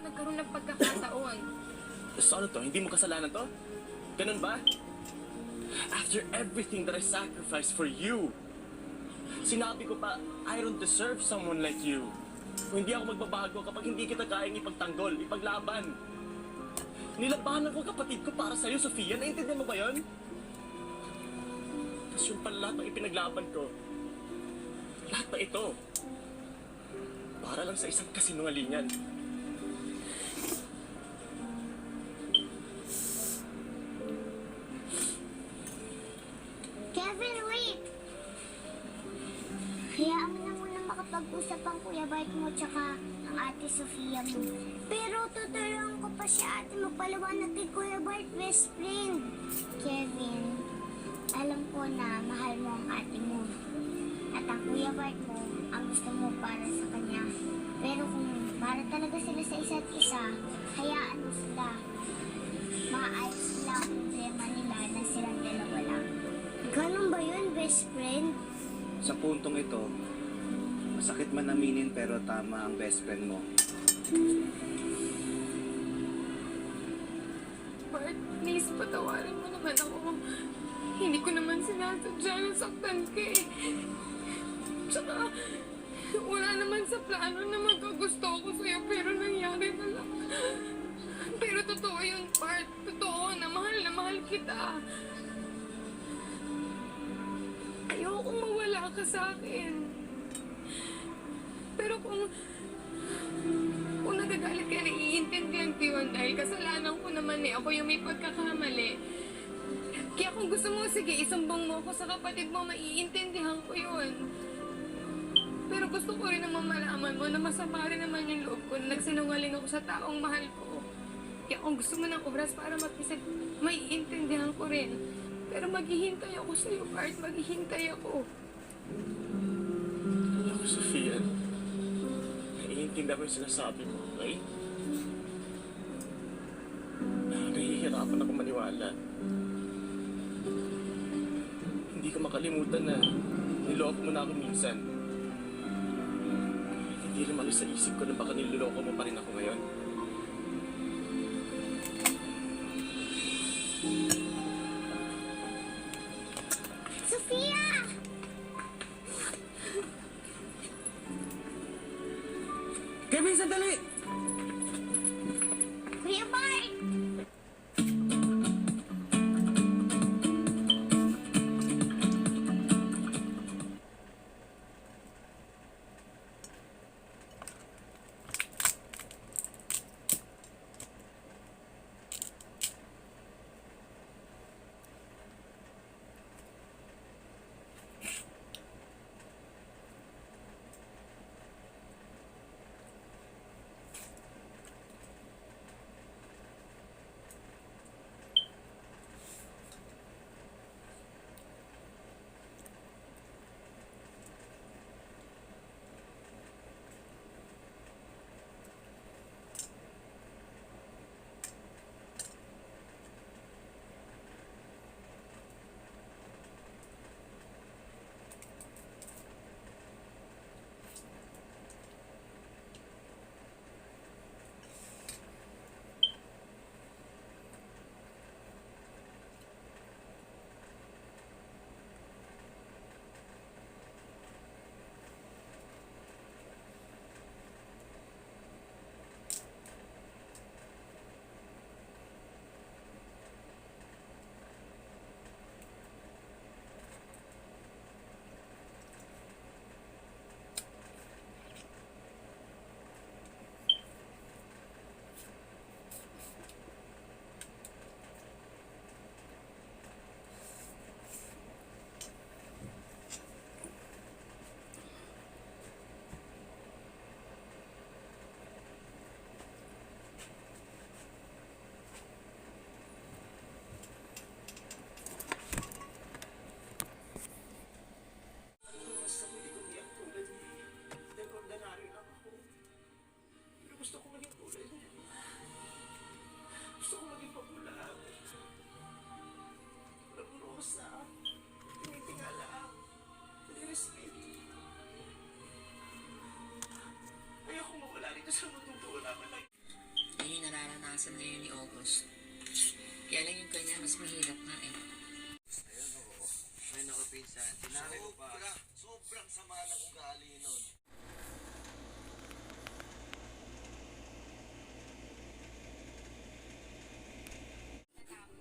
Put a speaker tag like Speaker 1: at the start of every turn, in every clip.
Speaker 1: nagkaroon ng pagkakataon.
Speaker 2: So ano to? Hindi mo kasalanan to? Ganun ba? After everything that I sacrificed for you, sinabi ko pa, I don't deserve someone like you. Kung hindi ako magbabago kapag hindi kita kayang ipagtanggol, ipaglaban. Nilabanan ko kapatid ko para sa'yo, Sofia. Naintindihan mo ba yun? Tapos yung pala lahat ng ipinaglaban ko. Lahat na ito. Para lang sa isang kasinungalingan.
Speaker 3: Kevin, wait! Hayaan mo na muna makapag-usap ang Kuya Bart mo tsaka ang Ate Sofia mo. Pero tuturuan ko pa si ate magpaliwanag kay Kuya Bart, best friend. Kevin, alam ko na mahal mo ang ate mo. At ang Kuya Bart mo, ang gusto mo para sa kanya. Pero kung para talaga sila sa isa't isa, hayaan mo sila. Maayos sila ang problema nila na silang dalawa lang. Ganun ba yun, best friend?
Speaker 4: Sa puntong ito, masakit man aminin pero tama ang best friend mo.
Speaker 1: Bart, please, patawarin mo naman ako. Hindi ko naman sinasadya na saktan ka eh. Tsaka, wala naman sa plano na magkagusto ko sa'yo, pero nangyari na lang. Pero totoo yun, Bart. Totoo na mahal kita. Ayokong mawala ka sa akin. Pero kung nagagalit ka, naiintindihan ko yun dahil kasalanan ko naman eh. Ako yung may pagkakamali. Kaya kung gusto mo, sige, isumbong mo ako sa kapatid mo, maiintindihan ko yun. Pero gusto ko rin naman malaman mo na masama rin naman yung loob ko na nagsinungaling ako sa taong mahal ko. Kaya kung gusto mo ng oras para mag-isip, maiintindihan ko rin. Pero maghihintay ako sa'yo, Bart. Maghihintay ako.
Speaker 2: Alam ko, Sofia, naiintindihan ko yung sinasabi mo, okay? Nahihirapan ako maniwala. Hindi ko makalimutan na niloko mo na ako minsan. Hindi rin malis sa isip ko na baka niloloko mo pa rin ako ngayon.
Speaker 3: Sofia!
Speaker 4: Kevin, sandali!
Speaker 3: Kuya Bart!
Speaker 5: naranasan ngayon ni August. Kaya lang yung kanya mas mahirap nga eh.
Speaker 4: Ayun, oo. Ay, naku, pinsan. Sinabi ko pa.
Speaker 6: Sobrang sama ng ugali nun.
Speaker 3: Eh, ano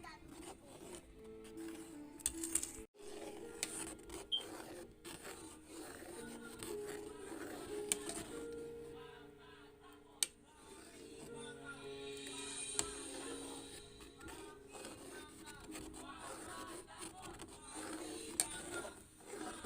Speaker 3: gagawin ko?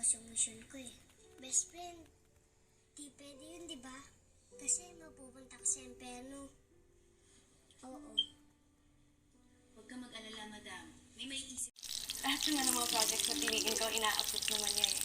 Speaker 3: bukas yung mission ko eh. Best friend, di pwede yun, di ba? Kasi mapupunta ka sa impyerno. Oo.
Speaker 5: Huwag ka mag-alala, madam. May isip.
Speaker 1: Lahat naman ng mga projects na tinigin ko, ina-approve naman niya eh.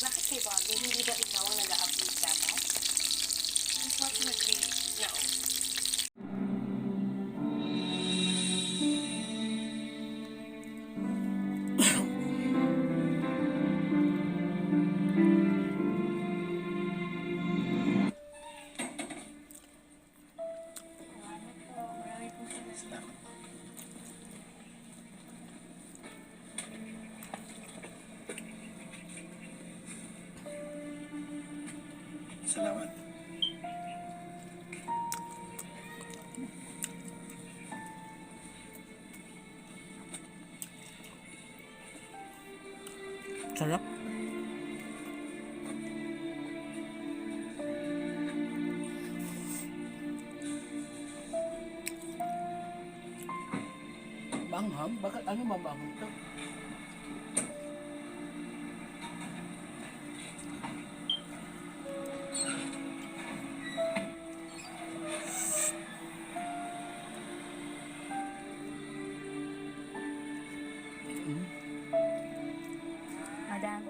Speaker 1: Bakit kay Bobby? Hindi ba ikaw ang nag-a-approve dapat? Unfortunately, no.
Speaker 2: Salamat.
Speaker 7: Sarap. Manghang? Bakit ano mamanghang to?
Speaker 8: Madam,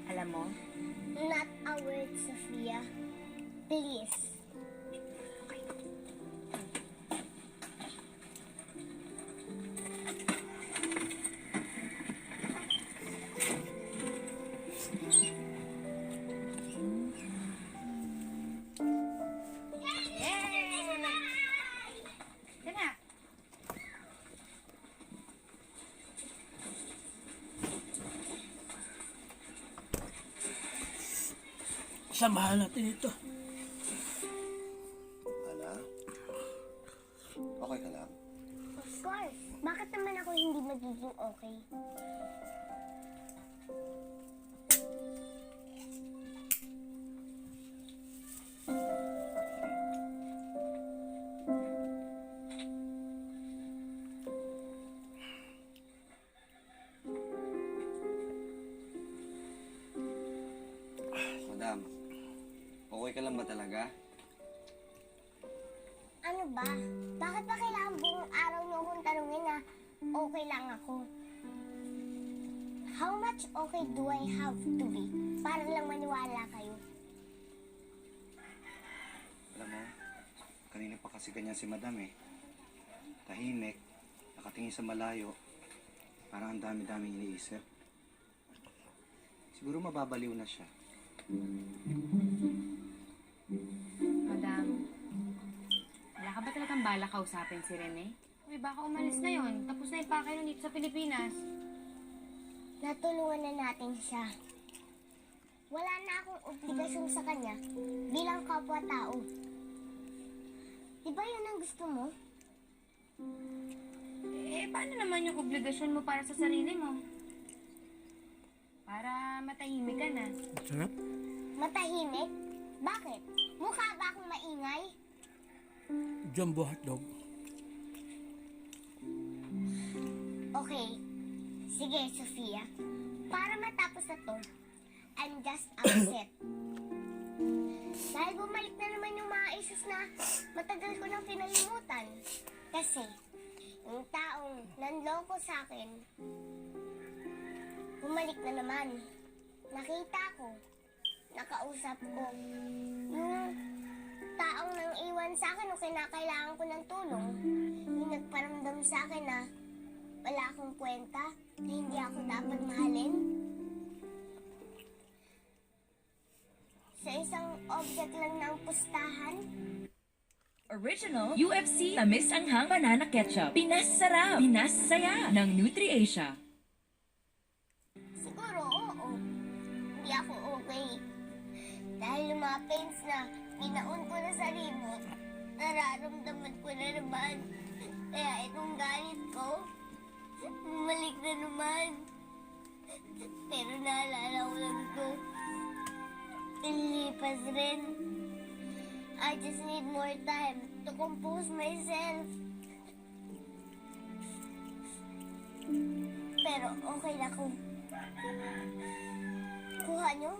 Speaker 8: alam mo,
Speaker 3: Not a word, Sophia. Please.
Speaker 7: Samahan natin ito.
Speaker 6: Ana? Okay ka lang?
Speaker 3: Of course. Bakit naman ako hindi magiging okay?
Speaker 4: Madam, okay ka lang ba talaga?
Speaker 3: Ano ba? Bakit ba kailangan buong araw niyo akong tanungin na okay lang ako? How much okay do I have to be para lang maniwala kayo?
Speaker 4: Alam mo, kanina pa kasi ganyan si Madam eh. Tahimik, nakatingin sa malayo, parang ang dami-daming iniisip. Siguro mababaliw na siya.
Speaker 1: Madam, wala ka ba talagang bala kausapin si Rene? Uy, baka umalis na yon. Tapos na yung pakay nun dito sa Pilipinas.
Speaker 3: Natulungan na natin siya. Wala na akong obligasyon sa kanya bilang kapwa-tao. Di ba yun ang gusto mo?
Speaker 1: Eh, paano naman yung obligasyon mo para sa sarili mo? Para matahimik ka na.
Speaker 7: Sarap.
Speaker 3: Matahimik? Bakit? Mukha ba akong maingay?
Speaker 7: Jumbo hotdog.
Speaker 3: Okay. Sige, Sofia. Para matapos na to, I'm just upset. Dahil bumalik na naman yung mga issues na matagal ko nang pinalimutan. Kasi, yung taong nanloko sa akin, bumalik na naman. Nakita ko, nakausap ko, yung taong nang iwan sa akin nung kinakailangan ko ng tulong, yung nagparamdam sa akin na wala akong kwenta, na hindi ako dapat mahalin. Sa isang object lang ng pustahan,
Speaker 8: Original UFC Tamis Anghang Banana Ketchup. Pinas Sarap. Pinas Saya ng NutriAsia.
Speaker 3: siguro oo. Hindi ako okay. Dahil yung mga pains na pinaon ko na sa remote, nararamdaman ko na naman. Kaya itong galit ko, bumalik na naman. Pero naalala ko lang ito. Ilipas rin. I just need more time to compose myself. Pero okay na kung kuha nyo.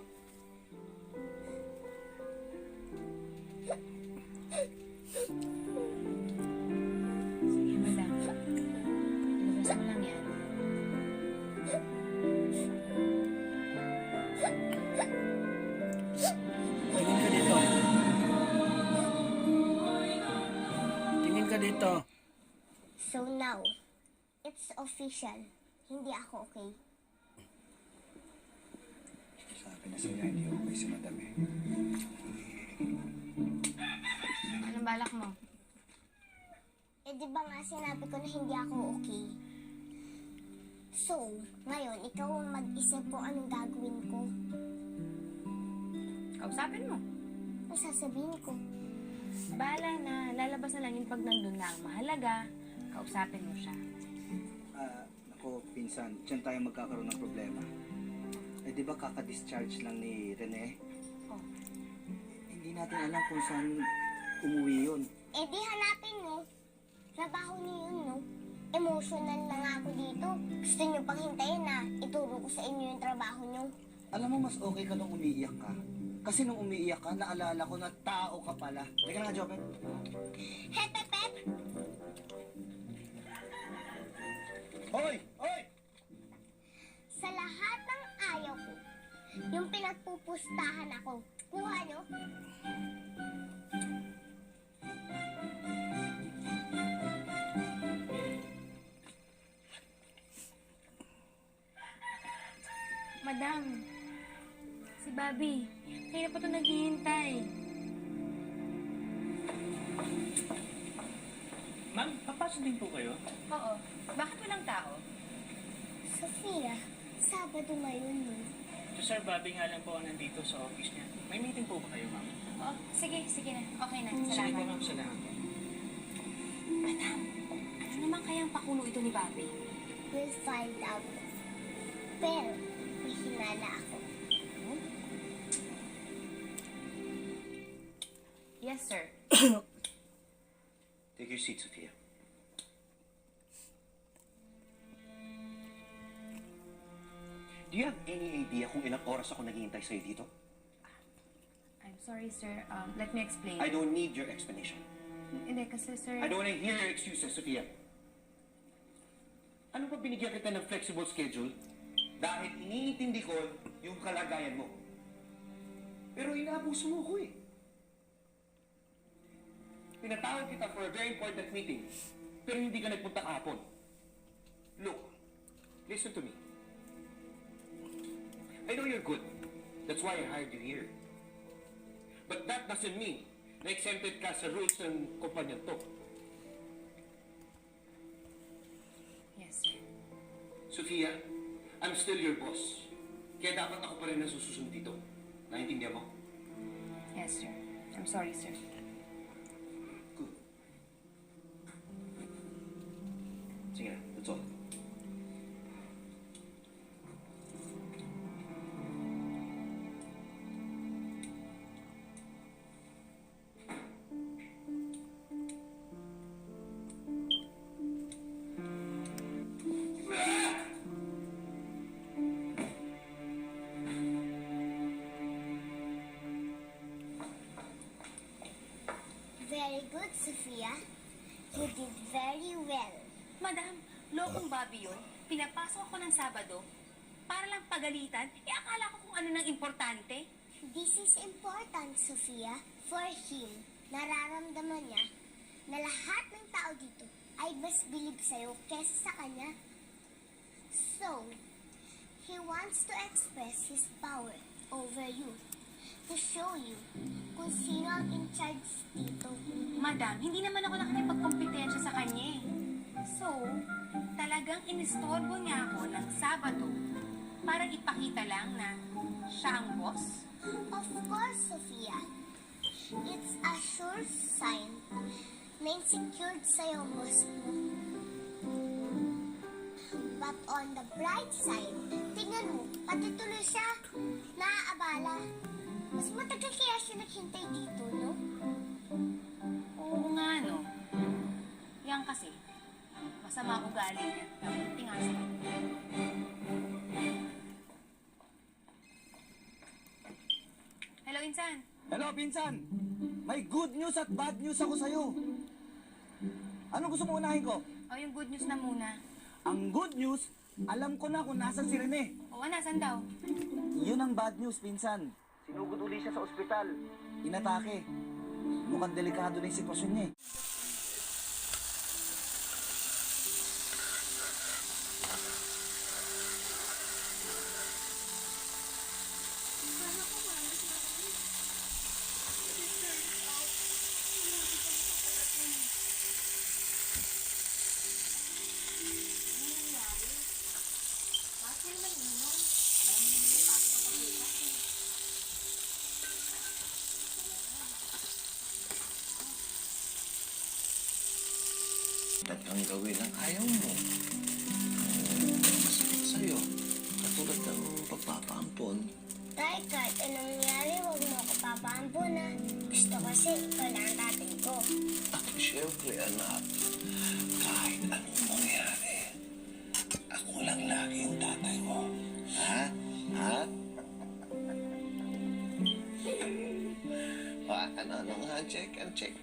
Speaker 1: Sige, madam. Ilabas mo lang yan.
Speaker 7: Tingin ka dito. Tingin ka dito.
Speaker 3: So now, it's official. Hindi ako okay.
Speaker 4: Sabi na sa'yo, hindi okay si Madam eh.
Speaker 1: Anong balak mo?
Speaker 3: Eh di ba nga sinabi ko na hindi ako okay? So, ngayon, ikaw ang mag-isip kung anong gagawin ko.
Speaker 1: Kausapin mo.
Speaker 3: Ang sasabihin ko.
Speaker 1: Bahala na. Lalabas na lang yung pag nandun na ang mahalaga. Kausapin mo siya.
Speaker 4: Ako, pinsan, dyan tayo magkakaroon ng problema. Eh, di ba kaka-discharge lang ni Rene?
Speaker 1: Oh.
Speaker 4: Hindi natin alam kung saan umuwi yun.
Speaker 3: Eh di hanapin mo. Trabaho niyo yun, no? Emotional na nga ako dito. Gusto niyo pang hintayin na ituro ko sa inyo yung trabaho niyo.
Speaker 4: Alam mo, mas okay ka nung umiiyak ka. Kasi nung umiiyak ka, naalala ko na tao ka pala. Teka na nga, Jopet.
Speaker 3: Hey, Pepep!
Speaker 6: Hoy! Hoy!
Speaker 3: Sa lahat ng ayaw ko, Yung pinagpupustahan ako. Kuha nyo?
Speaker 1: Madam, si Bobby, kaya pa ito naghihintay.
Speaker 2: Ma'am, papasok din po kayo?
Speaker 8: Oo. Bakit walang tao?
Speaker 3: Sofia, Sabado ngayon no?
Speaker 2: So, Sir Bobby nga lang po ang nandito sa office niya. May meeting po ba kayo, ma'am?
Speaker 8: Oo. Sige na. Okay na.
Speaker 2: Sige po, ma'am. Salamat po.
Speaker 8: Madam, ano naman kayang pakulo ito ni Bobby?
Speaker 3: We'll find out. Pero, may hinala ako.
Speaker 8: Yes, sir.
Speaker 4: Take your seat, Sophia. Do you have any idea kung ilang oras ako naghihintay sa'yo dito?
Speaker 1: I'm sorry, sir. Let me explain.
Speaker 4: I don't need your explanation.
Speaker 1: Hindi, kasi sir...
Speaker 4: I don't want to hear your excuses, Sophia. Ano ba binigyan kita ng flexible schedule? Dahil iniintindi ko yung kalagayan mo. Pero inaabuso mo ko eh. Pinatawag kita for a very important meeting, pero hindi ka nagpunta kahapon. Look, listen to me. I know you're good. That's why I hired you here. But that doesn't mean na exempted ka sa rules ng kumpanyang to.
Speaker 8: Yes, sir.
Speaker 4: Sophia, I'm still your boss. Kaya dapat ako pa rin ang susunod dito. Naintindihan mo?
Speaker 8: Yes, sir. I'm sorry, sir.
Speaker 4: Good. Sige na, that's all.
Speaker 3: Very good, Sophia. You did very well.
Speaker 8: Madam, lokong Bobby yun. Pinapasok ako ng Sabado para lang pagalitan. Akala ko kung ano nang importante.
Speaker 3: This is important, Sophia. For him, nararamdaman niya na lahat ng tao dito ay mas bilib sa'yo kesa sa kanya. So, he wants to express his power over you. To show you kung sino ang in charge dito.
Speaker 8: Madam, hindi naman ako nakikipagkompetensya sa kanya eh. So, talagang inistorbo niya ako ng Sabado para ipakita lang na siya ang boss?
Speaker 3: Of course, Sophia. It's a sure sign na insecured sa'yo ang boss mo. But on the bright side, tingnan mo, pati tuloy siya naaabala. Mas matagal kaya siya naghintay dito, no?
Speaker 8: Oo nga, no? Yan kasi, masama ugali niya. Nabuti nga siya. Hello, Insan.
Speaker 4: Hello, Pinsan! May good news at bad news ako sa'yo. Ano gusto mo unahin ko?
Speaker 8: O, yung good news na muna.
Speaker 4: Ang good news, alam ko na kung nasan si Rene.
Speaker 8: O, nasan daw?
Speaker 4: Yun ang bad news, Pinsan. Sinugod uli siya sa ospital. Inatake. Mukhang delikado na yung sitwasyon niya eh.
Speaker 6: Ang gawin ang ayaw mo. Masakit sa'yo. Katulad ng pagpapaampon.
Speaker 3: Tay, kahit anong nangyari, huwag mo ako papaambon na. Gusto kasi ikaw lang ang tatay ko.
Speaker 6: At syempre, anak, kahit anong mangyari, ako lang lagi yung tatay mo. Ha? Ha? Ano nga, check and check.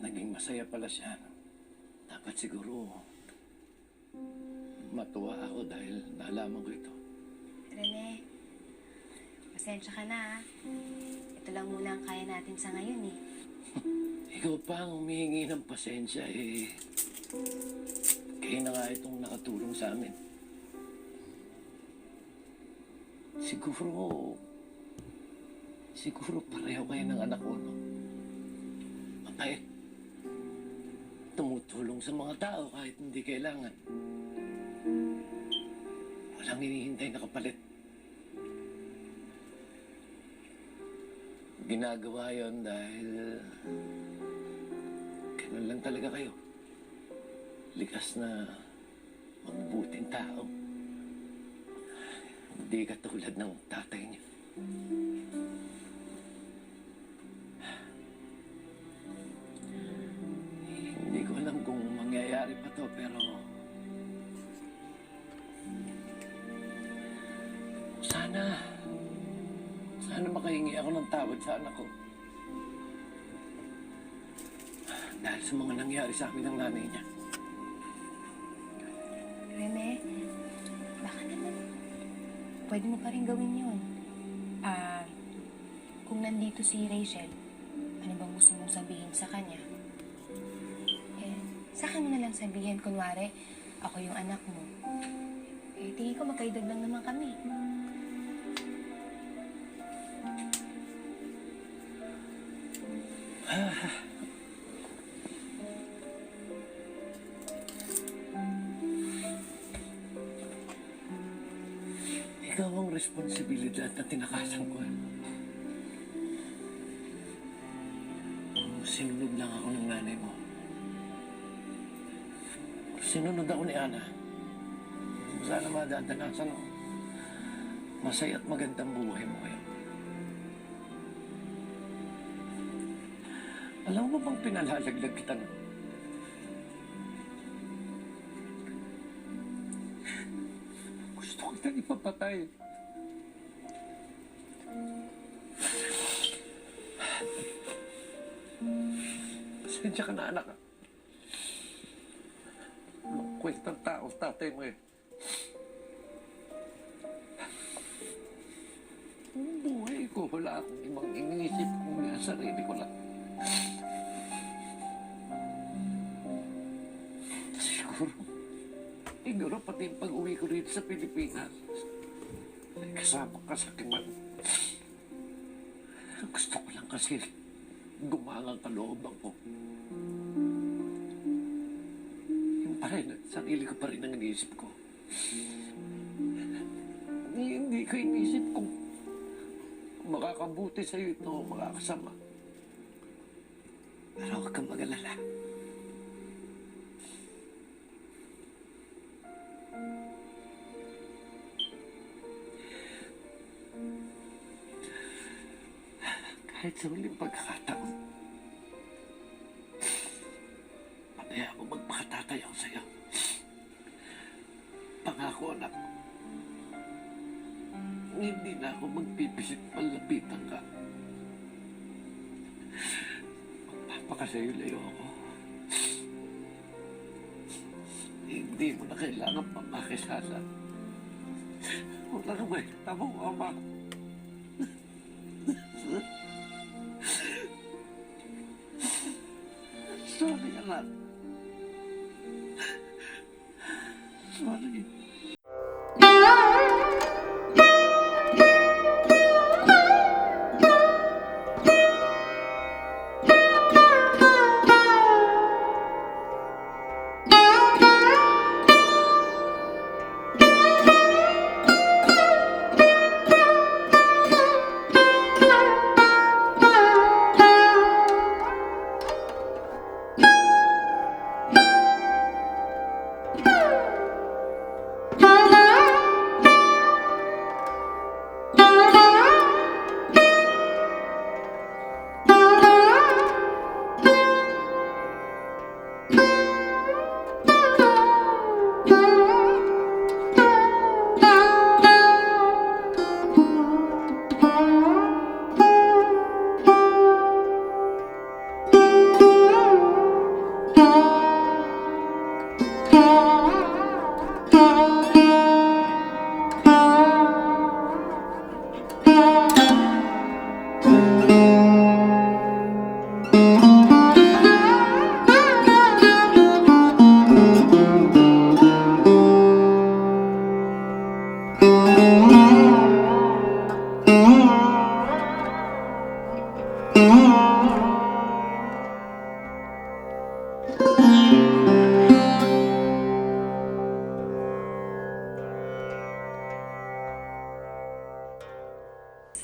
Speaker 6: Naging masaya pala siya. Dapat siguro matuwa ako dahil nalaman ko ito.
Speaker 8: Rene, pasensya ka na, ah. Ito lang muna ang kaya natin sa ngayon, eh.
Speaker 6: Ikaw pa ang humihingi ng pasensya eh. Kayo na nga itong nakatulong sa amin. Siguro pareho kayo ng anak ko, no? Mabait. Tumutulong sa mga tao kahit hindi kailangan. Walang hinihintay na kapalit. Ginagawa yon dahil ganun lang talaga kayo. Likas na mabubuting tao. Hindi katulad ng tatay niyo. Hindi ko alam kung mangyayari pa to, pero sana makahingi ako ng tawad sa anak ko. Dahil sa mga nangyari sa amin ng nanay niya.
Speaker 8: Rene, baka naman pwede mo pa rin gawin yun. Kung nandito si Rachel, ano bang gusto mong sabihin sa kanya? Sa akin mo na lang sabihin, kunwari, ako yung anak mo. Tingin ko magkaedad lang naman kami.
Speaker 6: Ikaw ang responsibilidad na tinakasan ko. Sinunod lang ako ng nanay mo. Sinunod ako ni Ana. Sana madadanasan ako. Masaya at magandang buhay mo ngayon. Alam mo bang pinalalaglag kita na? Gusto kitang ipapatay. Pasensya ka na, anak. Anong kwentang tao tatay mo eh. Ang buhay ko, wala akong ibang iniisip kundi ang sarili ko lang. Siguro pati yung pag-uwi ko rito sa Pilipinas, ay kasama ka sa kiman. Gusto ko lang kasi gumangang kalooban ko. Yung pa rin, sarili ko pa rin ang iniisip ko. Hindi ko iniisip kung makakabuti sa'yo ito o makakasama. Pero huwag kang mag-alala. Kahit sa huling pagkakataon, mamaya mo magpakatatay ako sa'yo. Pangako, anak. Hindi na ako magpipisit malapitan ka. Magpapakasayo-layo ako. Hindi mo na kailangan pamakisasa. Wala ka ba tamang ama? Sorry, anak. Sorry.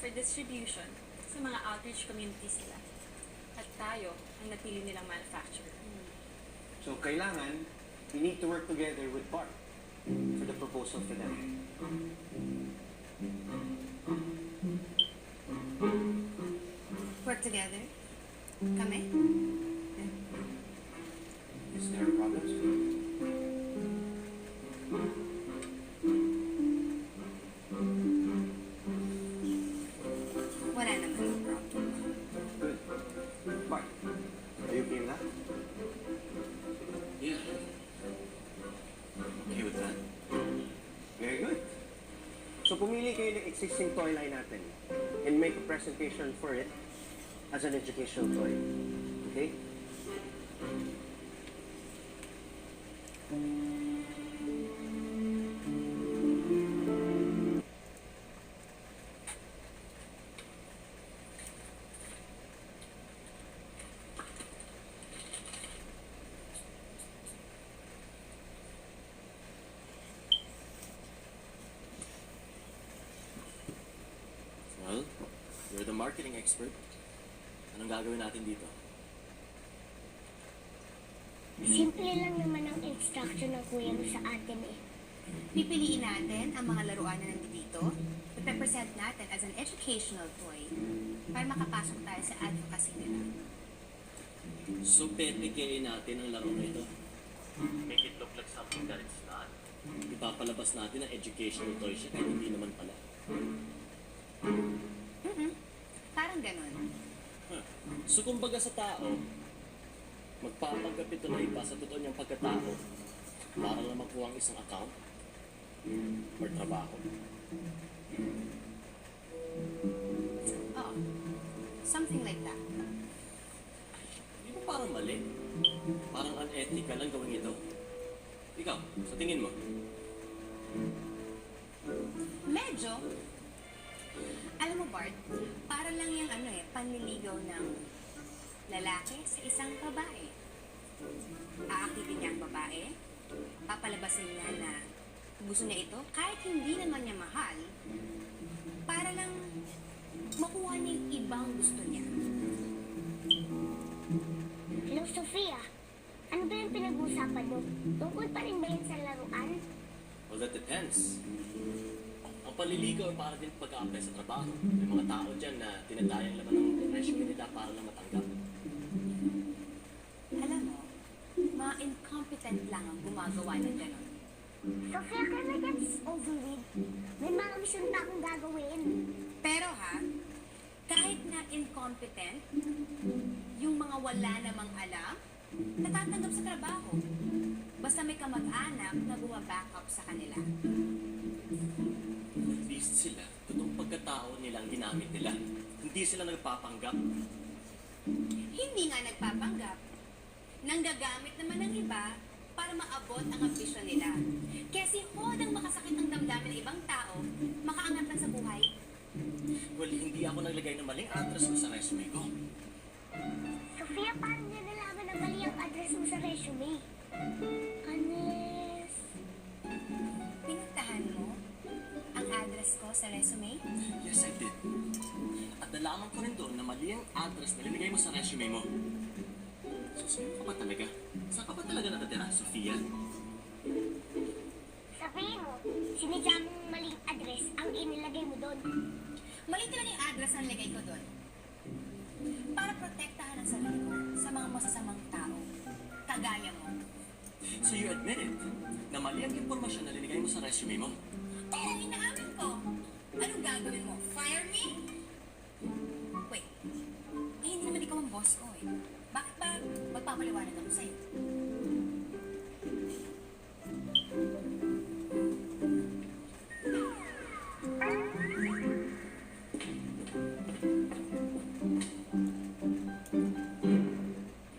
Speaker 9: For distribution sa mga outreach communities nila. At tayo ang napili nilang manufacturer.
Speaker 10: So, kailangan, we need to work together with Bart for the proposal for them.
Speaker 8: Work together? Kami?
Speaker 10: Is there a problem, sir?
Speaker 8: Wala naman problem.
Speaker 10: Good. Bart, are you game na?
Speaker 2: Yeah. Okay with that?
Speaker 10: Very good. So, pumili kayo ng existing toy line natin and make a presentation for it as an educational toy. Okay?
Speaker 2: Well, you're the marketing expert. Anong gagawin natin dito?
Speaker 3: Simple lang naman ang instruction ng kuya mo sa atin eh.
Speaker 8: Pipiliin natin ang mga laruan na nandito, ipepresent natin as an educational toy para makapasok tayo sa advocacy nila.
Speaker 2: So, pepikein natin ang laro na ito. Make it look like something that it's not. Ipapalabas natin ang educational toy siya kahit hindi naman pala.
Speaker 8: Parang ganun.
Speaker 2: Huh. So, kumbaga sa tao, magpapanggap ito na iba sa totoo niyang pagkatao para lang makuha ang isang account or trabaho.
Speaker 8: Oo. Something like that.
Speaker 2: Di ba parang mali? Parang unethical ang gawin ito. Ikaw, sa tingin mo?
Speaker 8: Medyo. Alam mo, Bart, para lang yung panliligaw ng lalaki sa isang babae. Aakitin niya ang babae, papalabasin niya na gusto niya ito kahit hindi naman niya mahal, para lang makuha niya yung ibang gusto niya.
Speaker 3: Hello, Sofia. Ano ba yung pinag-uusapan mo? Tungkol pa rin ba yan sa laruan?
Speaker 2: Well, that depends. Ang paliligaw ay para din pag-a-apply sa trabaho. May mga tao dyan na tinatayang laman ng resume nila para lang matanggap.
Speaker 8: Alam mo, mga incompetent lang ang gumagawa ng gano'n.
Speaker 3: Sofia, can we get this over with? May mga mission pa akong gagawin.
Speaker 8: Pero ha, kahit na incompetent, yung mga wala namang alam, natatanggap sa trabaho. Basta may kamag-anak na bumaback up sa kanila.
Speaker 2: At least sila, totoong pagkatao nilang ginamit nila. Hindi sila nagpapanggap.
Speaker 8: Hindi nga nagpapanggap. Nanggagamit naman ng iba para maabot ang ambisyon nila. Kaya si Hodang makasakit ang damdamin ng ibang tao, makaangat lang sa buhay.
Speaker 2: Well, hindi ako naglagay ng maling address ko sa resume ko.
Speaker 3: Sofia, paano niya nalaman na mali ang address mo sa resume? Anes.
Speaker 8: Pinuntahan mo ang address ko sa resume?
Speaker 2: Yes, I did. At nalaman ko rin doon na mali ang address na nilagay mo sa resume mo. So, sino ka ba talaga? Saan ka ba talaga natatira, Sofia?
Speaker 3: Sabihin mo, sinadya mong maling address ang inilagay mo doon.
Speaker 8: Mali talaga yung address na nilagay ko doon. Para protektahan ang sarili ko sa mga masasamang tao. Kagaya mo.
Speaker 2: So you admit it? na mali ang impormasyon na linigay mo sa resume mo?
Speaker 8: Oo, inaamin ko. Anong gagawin mo? Fire me? Wait. Eh, hindi naman ikaw ang boss ko eh. Bakit ba magpapaliwanag ako sa'yo?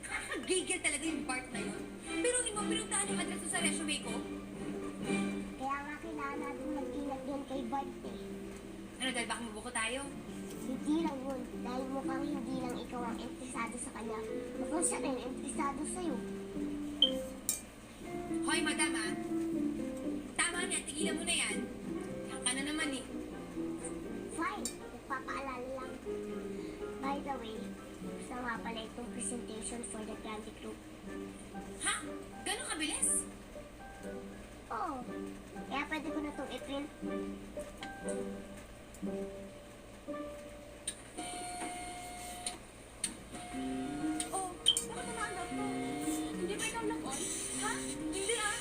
Speaker 8: Nakakagigil talaga yung Bart na yun. Pero hindi mo pinuntahan yung address mo sa resume ko?
Speaker 3: Kaya nga kailangan natin mag-ingat din kay Bart eh.
Speaker 8: Ano, dahil baka mabuko tayo?
Speaker 3: Hindi lang yun, dahil mukhang hindi lang ikaw ang interesado sa kanya. Mukhang siya rin interesado sa'yo.
Speaker 8: Hoy, madam ah. Tama na, tigilan mo na yan. Yan ka na naman eh.
Speaker 3: Fine, nagpapaalala lang. By the way, gusto nga pala itong presentation for the Grande Group.
Speaker 8: Ha? Ganon kabilis?
Speaker 3: Oo, kaya pwede ko na itong i-print.
Speaker 8: Oh, bakit naman ako? Hindi ba ikaw nag-on? Ha? Hindi ah.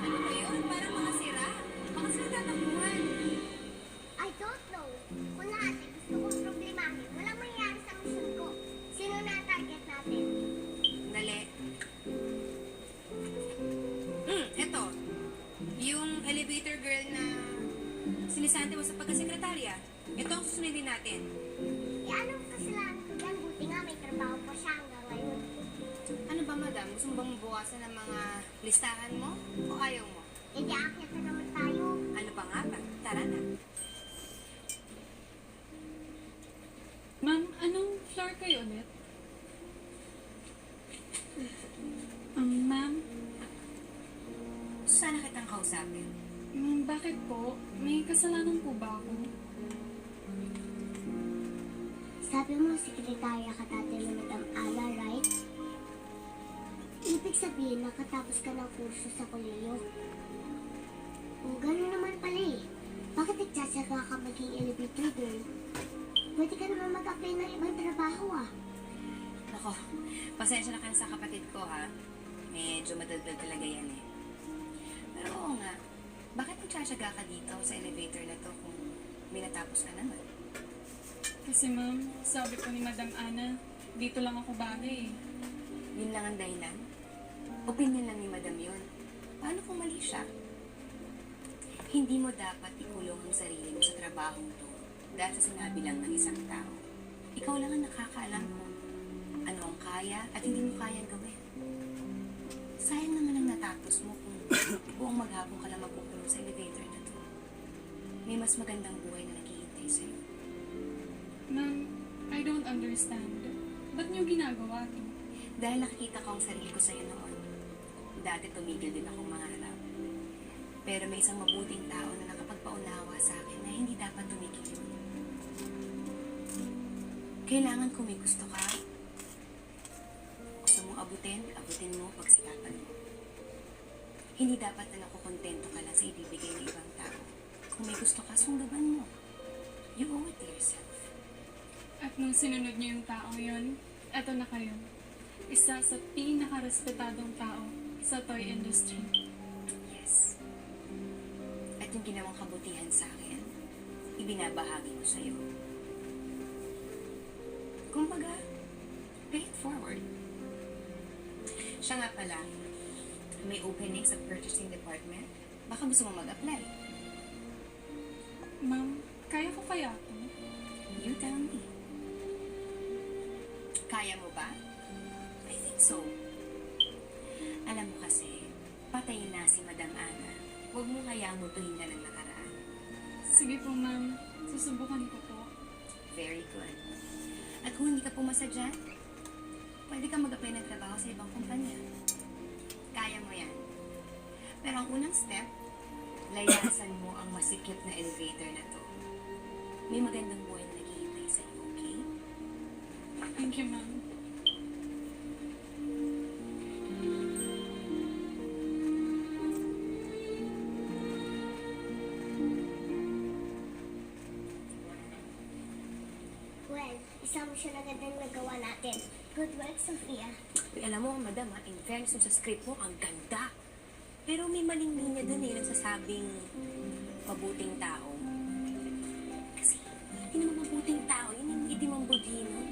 Speaker 8: Ano ba yun? Parang mga sira. Mga sira tatakbuhan.
Speaker 3: I don't know. Kung lahat ay gusto kong problemahin, walang mangyayari sa mission ko. Sino na ang target natin?
Speaker 8: Dali. Eto. Yung elevator girl na sinisante mo sa pagkasekretarya. Ito ang susundin natin.
Speaker 3: Eh anong kasalanan ko dyan? Buti nga may trabaho pa siya hanggang ngayon.
Speaker 8: Ano ba, madam? Gusto mo bang mabawasan ng mga listahan mo? O ayaw mo?
Speaker 3: Eh di akit na naman tayo.
Speaker 8: Ano pa nga ba? Tara na.
Speaker 1: Ma'am, anong floor kayo ulit? Ma'am,
Speaker 8: Sana kitang kausapin.
Speaker 1: bakit po? May kasalanan po ba ako?
Speaker 3: Sabi mo, sekretarya ka dati na Madam Ana, right? Ibig sabihin, nakatapos ka ng kurso sa koleyo. Kung gano'n naman pala eh, bakit nagtsatsaga ka maging elevator girl? Pwede ka naman mag-apply ng ibang trabaho ah.
Speaker 8: Nako, pasensya na ka sa kapatid ko ha. Medyo madaldal talaga yan eh. Pero oo nga, bakit nagtsatsaga ka dito sa elevator na to kung may natapos ka naman?
Speaker 1: Kasi ma'am, sabi po ni Madam Ana, dito lang ako bagay eh.
Speaker 8: Yun lang ang dahilan? Opinion lang ni Madam yun. Paano kung mali siya? Hindi mo dapat ikulong ang sarili mo sa trabahong to dahil sa sinabi lang ng isang tao. Ikaw lang ang nakakaalam kung ano ang kaya at hindi mo kayang gawin. Sayang naman ang natapos mo kung buong maghapon ka lang magkukulong sa elevator na to. May mas magandang buhay na naghihintay sa'yo.
Speaker 1: Ma'am, I don't understand. Ba't niyo ginagawa to?
Speaker 8: Dahil nakikita ko ang sarili ko sa'yo noon. Dati tumigil din akong mangarap. Pero may isang mabuting tao na nakapagpaunawa sa akin na hindi dapat tumigil yun. Kailangan kung may gusto ka, gusto mong abutin mo, pagsikapan mo. Hindi dapat na nakukontento ka lang sa ibibigay ng ibang tao. Kung may gusto ka, sunduban mo. You owe it to yourself.
Speaker 1: At nung sinunod niyo yung tao yon, eto na kayo. Isa sa pinakarespetadong tao sa toy industry.
Speaker 8: Yes. At yung ginawang kabutihan sa akin, ibinabahagi ko sa'yo. Kumbaga, pay it forward. Siya nga pala, may opening sa purchasing department. Baka gusto mo mag-apply.
Speaker 1: Ma'am, kaya ko kaya to?
Speaker 8: You tell me. Kaya mo ba? I think so. Alam mo kasi, patayin na si Madam Ana. Huwag mo kayang mutuhin na ng nakaraan.
Speaker 1: Sige po ma'am, susubukan ko po.
Speaker 8: Very good. At kung hindi ka pumasa dyan, pwede kang mag-apply ng trabaho sa ibang kumpanya. Kaya mo yan. Pero ang unang step, layasan mo ang masikip na elevator na to. May magandang buhay na naghihintay sa'yo, okay?
Speaker 1: Thank you ma'am.
Speaker 3: isa mo siya na gandang nagawa natin. Good work, Sofia.
Speaker 8: Uy, alam mo, madam, in fairness dun sa script mo, ang ganda. Pero may maling linya dun eh, nagsasabing mabuting tao. Kasi, hindi naman mabuting tao, yun yung itim ang budino.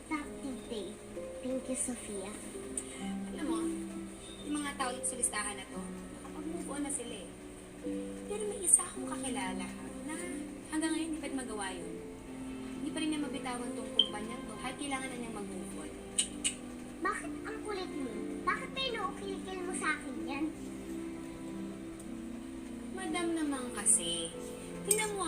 Speaker 3: Productive day. Thank you, Sofia.
Speaker 8: Alam mo, yung mga tao dito sa listahan na to, nakapag-move on na sila eh. Pero may isa akong kakilala na hanggang ngayon hindi pa rin magawa yun. Hindi pa rin niya mabitawan tong kumpanyang to, kahit kailangan na niyang mag-move on.
Speaker 3: Bakit ang kulit mo? Bakit kinikil mo sa akin yan?
Speaker 8: Madam naman kasi, tingnan mo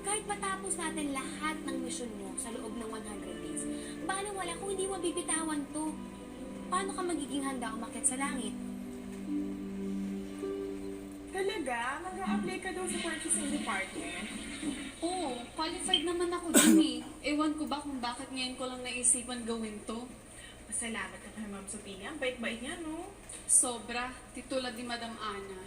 Speaker 8: kahit matapos natin lahat ng mission mo sa loob ng 100 days, bala wala kung hindi mo bibitawan to. Paano ka magiging handa umakyat sa langit?
Speaker 9: Talaga? Mag-a-apply ka daw sa purchasing department?
Speaker 1: Oo, qualified naman ako dun eh. Ewan ko ba kung bakit ngayon ko lang naisipan gawin to.
Speaker 9: Masalamat ka kay Ma'am Sophia. Ang bait-bait niya, no?
Speaker 1: Sobra, titulad ni Madam Ana.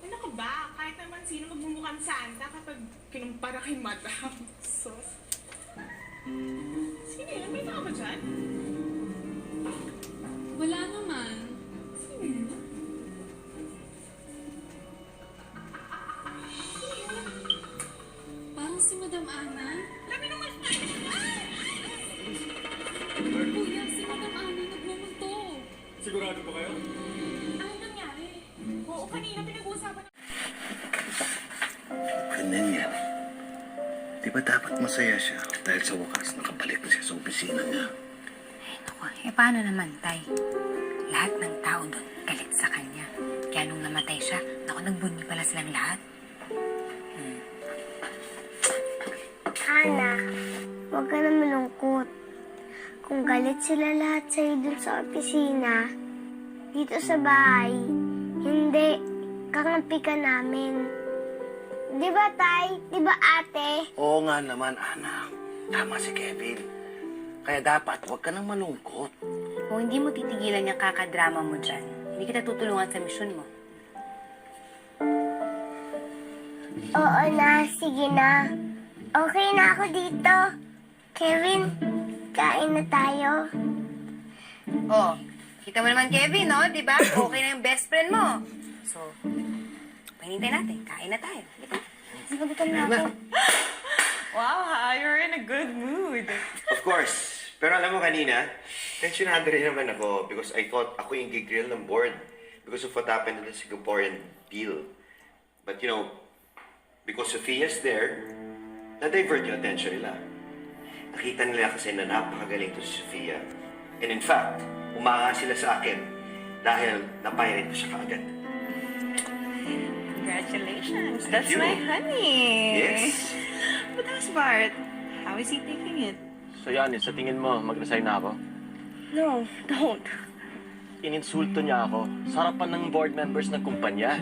Speaker 9: Ano ka ba? Kahit naman sino magmumukhang Santa kapag kinumpara kay Madam. Sos. Sige, may tao ba dyan?
Speaker 1: Wala naman. Parang si Madam Ana. Kuya, si Madam Ana nagmumulto.
Speaker 2: Sigurado ba kayo?
Speaker 9: Ano nangyari? Oo, kanina pinag-uusapan
Speaker 6: Ganun yan. Di ba dapat masaya siya dahil sa wakas nakabalik na siya sa opisina niya?
Speaker 8: Ay, naku, paano naman, Tay? Lahat ng tao doon galit sa kanya. Kaya nung namatay siya, naku, nagbunyi pala silang lahat.
Speaker 3: Ana, huwag ka na malungkot. Kung galit sila lahat sa'yo dun sa opisina, dito sa bahay, hindi. Kakampi ka namin. Di ba, Tay? Di ba, Ate?
Speaker 6: Oo nga naman, anak. Tama si Kevin. Kaya dapat huwag ka nang malungkot.
Speaker 8: Kung hindi mo titigilan yung kakadrama mo dyan, hindi kita tutulungan sa misyon mo.
Speaker 3: Oo na, sige na. Okay na ako dito. Kevin, kain na tayo.
Speaker 8: Oh, kita mo naman, Kevin, no? Di ba? Okay na yung best friend mo. So, pahinintay natin. Kain na tayo. Ito.
Speaker 3: Sinagutan na ako.
Speaker 9: Wow, you're in a good mood.
Speaker 10: Of course. Pero alam mo kanina, tensionado rin naman ako because I thought ako yung gigrill ng board because of what happened in the Singaporean deal. But you know, because Sophia's there,
Speaker 6: na-divert yung attention nila. Nakita nila kasi na napakagaling to si Sofia. And in fact, umanga sila sa akin dahil napirate ko siya kaagad.
Speaker 9: Congratulations!
Speaker 6: Thank
Speaker 9: That's
Speaker 6: you.
Speaker 9: my honey!
Speaker 6: Yes.
Speaker 9: But how's Bart? How is he taking it?
Speaker 2: So yan, sa tingin mo, mag-resign na ako?
Speaker 9: No, don't.
Speaker 2: Ininsulto niya ako sa harapan ng board members ng kumpanya.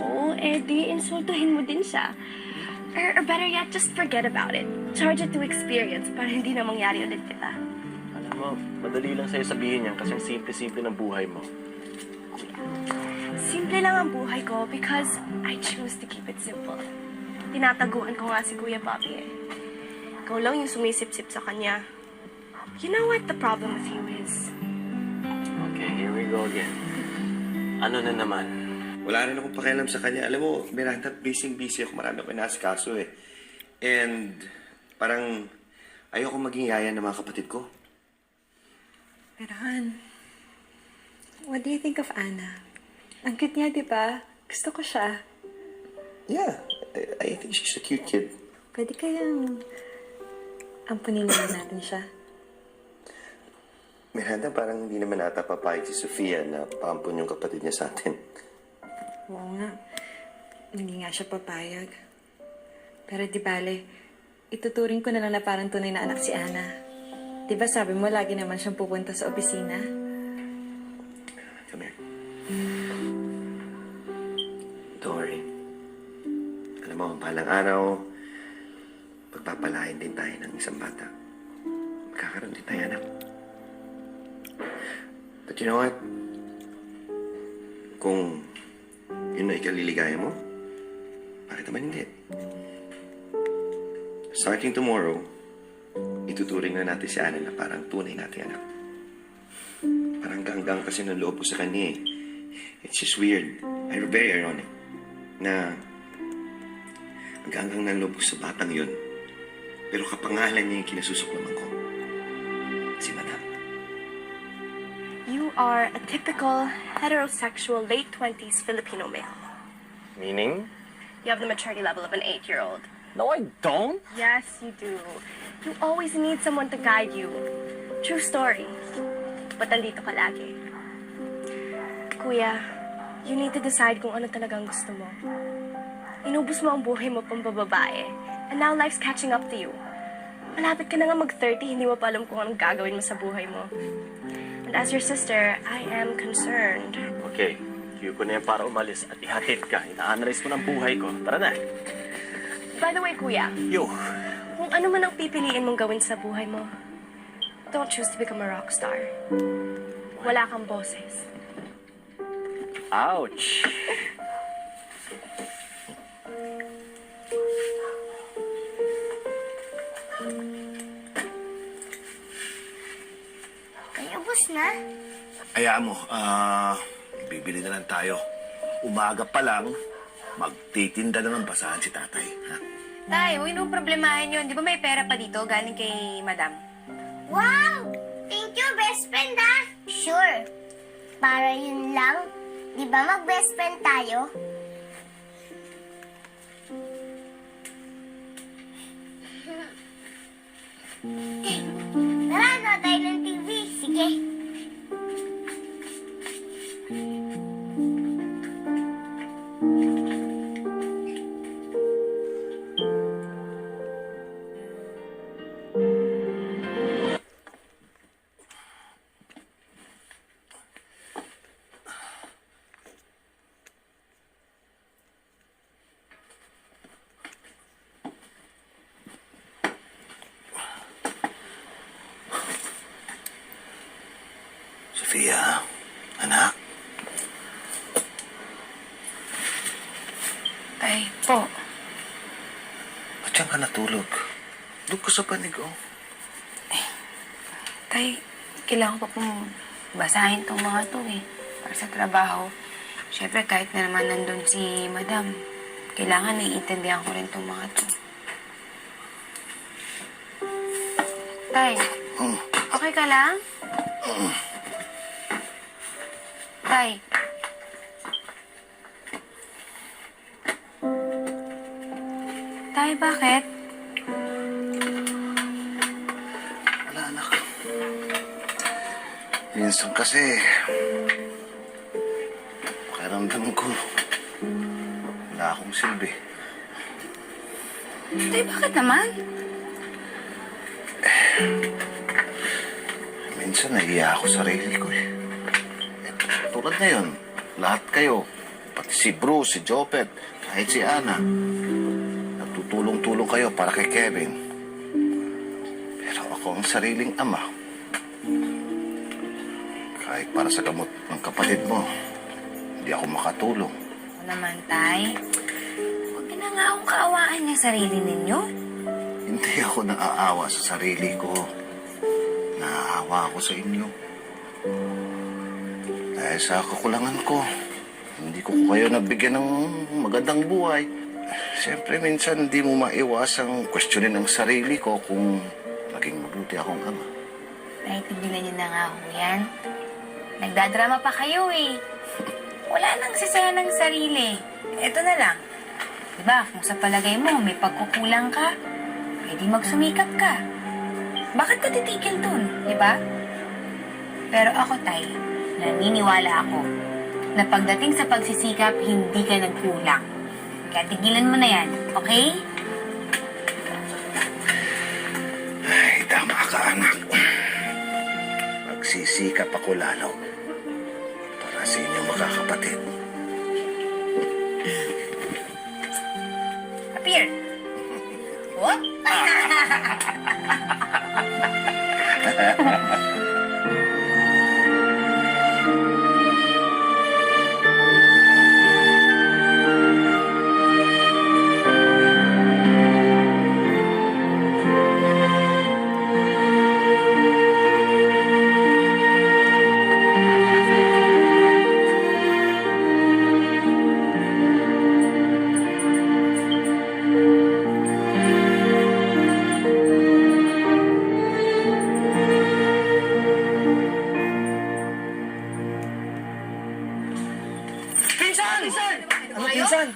Speaker 11: So, di insultuhin mo din siya. Or better yet, just forget about it. Charge it to experience para hindi na mangyari ulit kita.
Speaker 2: Alam mo, madali lang sa'yo sabihin yan kasi ang simple-simple ng buhay mo.
Speaker 11: Simple lang ang buhay ko because I choose to keep it simple. Tinataguan ko nga si Kuya Bobby eh. Ikaw lang yung sumisip-sip sa kanya. You know what the problem with you is?
Speaker 2: Okay, here we go again. Ano na naman?
Speaker 6: Wala rin akong pakialam sa kanya. Alam mo, Miranda, busy ako. Marami akong inaasikaso eh. And parang ayoko maging yaya ng mga kapatid ko.
Speaker 9: Pero Han, what do you think of Anna? Ang cute niya, di ba? Gusto ko siya.
Speaker 6: Yeah, I think she's a cute kid.
Speaker 9: Pwede kayang ampunin naman natin siya.
Speaker 6: Miranda, parang hindi naman ata papayag si Sofia na paampun yung kapatid niya sa atin.
Speaker 9: Oo nga. Hindi nga siya papayag. Pero di bale, ituturing ko na lang na parang tunay na anak si Anna. Di ba sabi mo lagi naman siyang pupunta sa opisina?
Speaker 6: Come here. Don't worry. Alam mo, balang araw, pagpapalain din tayo ng isang bata. Magkakaroon din tayo anak. But you know what? Kung yun na ikaliligaya mo, bakit naman hindi? Starting tomorrow, ituturing na natin si Anna na parang tunay natin anak. Parang ganggang kasi ng loob ko sa kanya eh. It's just weird. Very ironic. Na ang ganggang ng loob ko sa batang yun. Pero kapangalan niya yung kinasusuklaman ko. Si Madam.
Speaker 11: You are a typical heterosexual late 20s Filipino male.
Speaker 2: Meaning?
Speaker 11: You have the maturity level of an 8-year-old.
Speaker 2: No, I don't.
Speaker 11: Yes, you do. You always need someone to guide you. True story. But nandito ka lagi. Kuya, you need to decide kung ano talagang gusto mo. Inubos mo ang buhay mo pambababae. And now life's catching up to you. Malapit ka na nga mag-30, hindi mo pa alam kung anong gagawin mo sa buhay mo. And as your sister, I am concerned.
Speaker 2: Okay, cue ko na yan para umalis at ihatid ka. Ina-analyze ko ng buhay ko. Tara na.
Speaker 11: By the way, Kuya,
Speaker 2: Yo.
Speaker 11: kung ano man ang pipiliin mong gawin sa buhay mo, don't choose to become a rock star. Wala kang boses.
Speaker 2: Ouch.
Speaker 3: Ay, ubos na.
Speaker 6: Hayaan mo, bibili na lang tayo. Umaga pa lang, magtitinda na ng basahan si tatay. Ha?
Speaker 8: Tay, huwag nung problemahin yun. Di ba may pera pa dito galing kay Madam?
Speaker 3: Wow! Thank you, best friend ah! Sure. Para yun lang. Di ba mag-best friend tayo? Tara, na tayo ng TV. Sige.
Speaker 6: Sofia, anak.
Speaker 11: Tay, po.
Speaker 6: Ba't yan ka natulog? Doon ko sa panig, oh.
Speaker 8: Tay, kailangan ko pa pong basahin tong mga to eh. Para sa trabaho. Siyempre, kahit na naman nandun si Madam, kailangan naiintindihan ko rin tong mga to. Tay, okay ka lang? Tay. Tay, bakit?
Speaker 4: Wala, anak. Minsan kasi, pakiramdam ko, wala akong silbi.
Speaker 8: Tay, bakit naman?
Speaker 4: Minsan nahiya ako sa sarili ko eh. Tulad ngayon, lahat kayo, pati si Bruce, si Jopet, kahit si Ana, nagtutulong-tulong kayo para kay Kevin. Pero ako ang sariling ama. Kahit para sa gamot ng kapatid mo, hindi ako makatulong.
Speaker 8: Ano naman, Tay? Huwag na nga akong kaawaan niya sarili ninyo.
Speaker 4: Hindi ako naaawa sa sarili ko. Naaawa ako sa inyo. Dahil sa kakulangan ko, hindi ko kayo nabigyan ng magandang buhay. Siyempre, minsan hindi mo maiwasang questionin ang sarili ko kung naging mabuti akong ama.
Speaker 8: Naitigilan niyo na nga ako yan. Nagdadrama pa kayo eh. Wala nang sisaya ng sarili. Ito na lang. Diba, kung sa palagay mo may pagkukulang ka, pwede magsumikap ka. Bakit ka titigil dun, diba? Pero ako, Tay, naniniwala ako na pagdating sa pagsisikap, hindi ka nagkulang. Kaya tigilan mo na yan, okay?
Speaker 4: Ay, tama ka, anak. Magsisikap ako lalo para sa inyong makakapatid.
Speaker 8: Appear! What?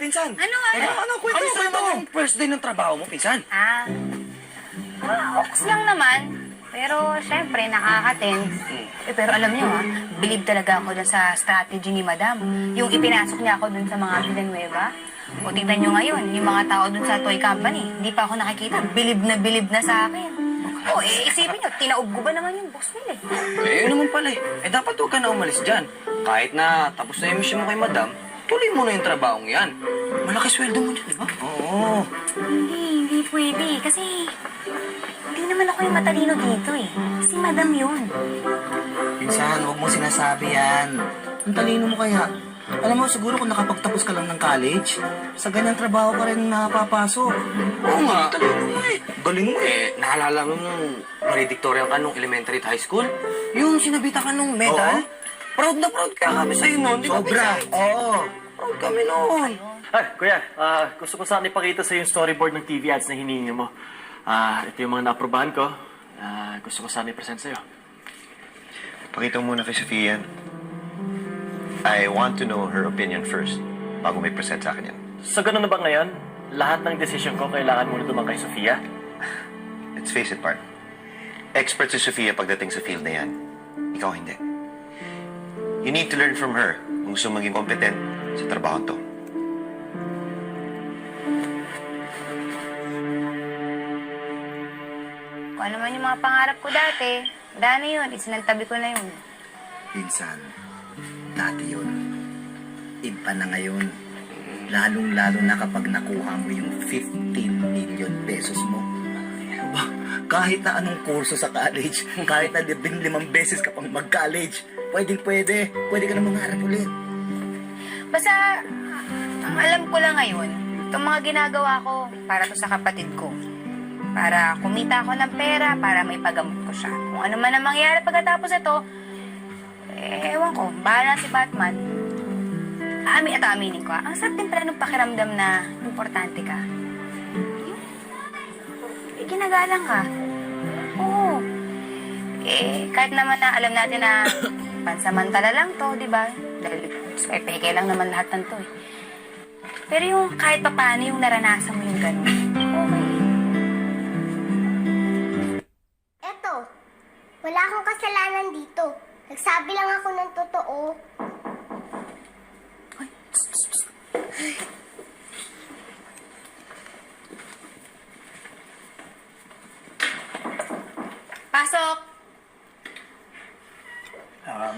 Speaker 7: Pinsan!
Speaker 8: Ano?
Speaker 7: Kwento yung first day ng trabaho mo, pinsan?
Speaker 8: Oks lang naman. Pero, syempre, nakaka-tense. Pero alam niyo, believe talaga ako dun sa strategy ni Madam. Yung ipinasok niya ako dun sa mga Villanueva. O tignan niyo ngayon, yung mga tao dun sa toy company, hindi pa ako nakikita. Bilib na sa akin. O, isipin niyo, tinaob ko ba naman yung boss nila
Speaker 12: Yun naman pala eh. Dapat huwag ka na umalis dyan. Kahit na tapos na yung mission mo kay Madam, tuloy mo na yung trabahong yan. Malaki sweldo mo dyan, di ba?
Speaker 4: Oo.
Speaker 8: Hindi pwede. Kasi, hindi naman ako yung matalino dito eh. Si Madam yun.
Speaker 12: Pinsan, huwag mo sinasabi yan. Ang talino mo kaya. Alam mo, siguro kung nakapagtapos ka lang ng college, sa ganyang trabaho ka rin napapasok. Oo nga. Talino mo eh. Galing mo eh. Naalala mo nung valedictorian ka nung elementary at high school? Yung sinabita ka nung medal? Proud na proud kaya kami sa'yo noon. Sobra. Oo. Proud kami noon.
Speaker 2: Ay, kuya, gusto ko sana ipakita sa yung storyboard ng TV ads na hiningi mo. Ito yung mga na-aprobahan ko. Gusto ko sana i-present sa'yo.
Speaker 6: Pakita mo muna kay Sofia yan. I want to know her opinion first bago may present sa akin yan.
Speaker 2: So, ganun na ba ngayon? Lahat ng decision ko kailangan muna dumang kay Sofia?
Speaker 6: Let's face it, Bart. Expert si Sofia pagdating sa field na yan. Ikaw hindi. You need to learn from her kung gusto maging competent sa trabaho to.
Speaker 8: Kung ano man yung mga pangarap ko dati, wala na yun. Isinantabi ko na yun.
Speaker 12: Pinsan, dati yun. Iba na ngayon. Lalong-lalo na kapag nakuha mo yung 15 million pesos mo. Ba, kahit na anong kurso sa college, kahit na 15 beses ka pang mag-college, pwede ka na mangarap ulit.
Speaker 8: Basta, ang alam ko lang ngayon, itong mga ginagawa ko para to sa kapatid ko. Para kumita ako ng pera, para may pagamot ko siya. Kung ano man ang mangyari pagkatapos ito, ewan ko, bahala si Batman. Aminin ko, ang sarap din pala ng pakiramdam na importante ka. Ginagalang ka. Oo. Kahit naman na alam natin na pansamantala lang to, di ba? Dahil peke lang naman lahat ng to eh. Pero yung kahit pa paano yung naranasan mo yung gano'n,
Speaker 3: Okay. Eto, wala akong kasalanan dito. Nagsabi lang ako ng totoo.
Speaker 8: Pasok!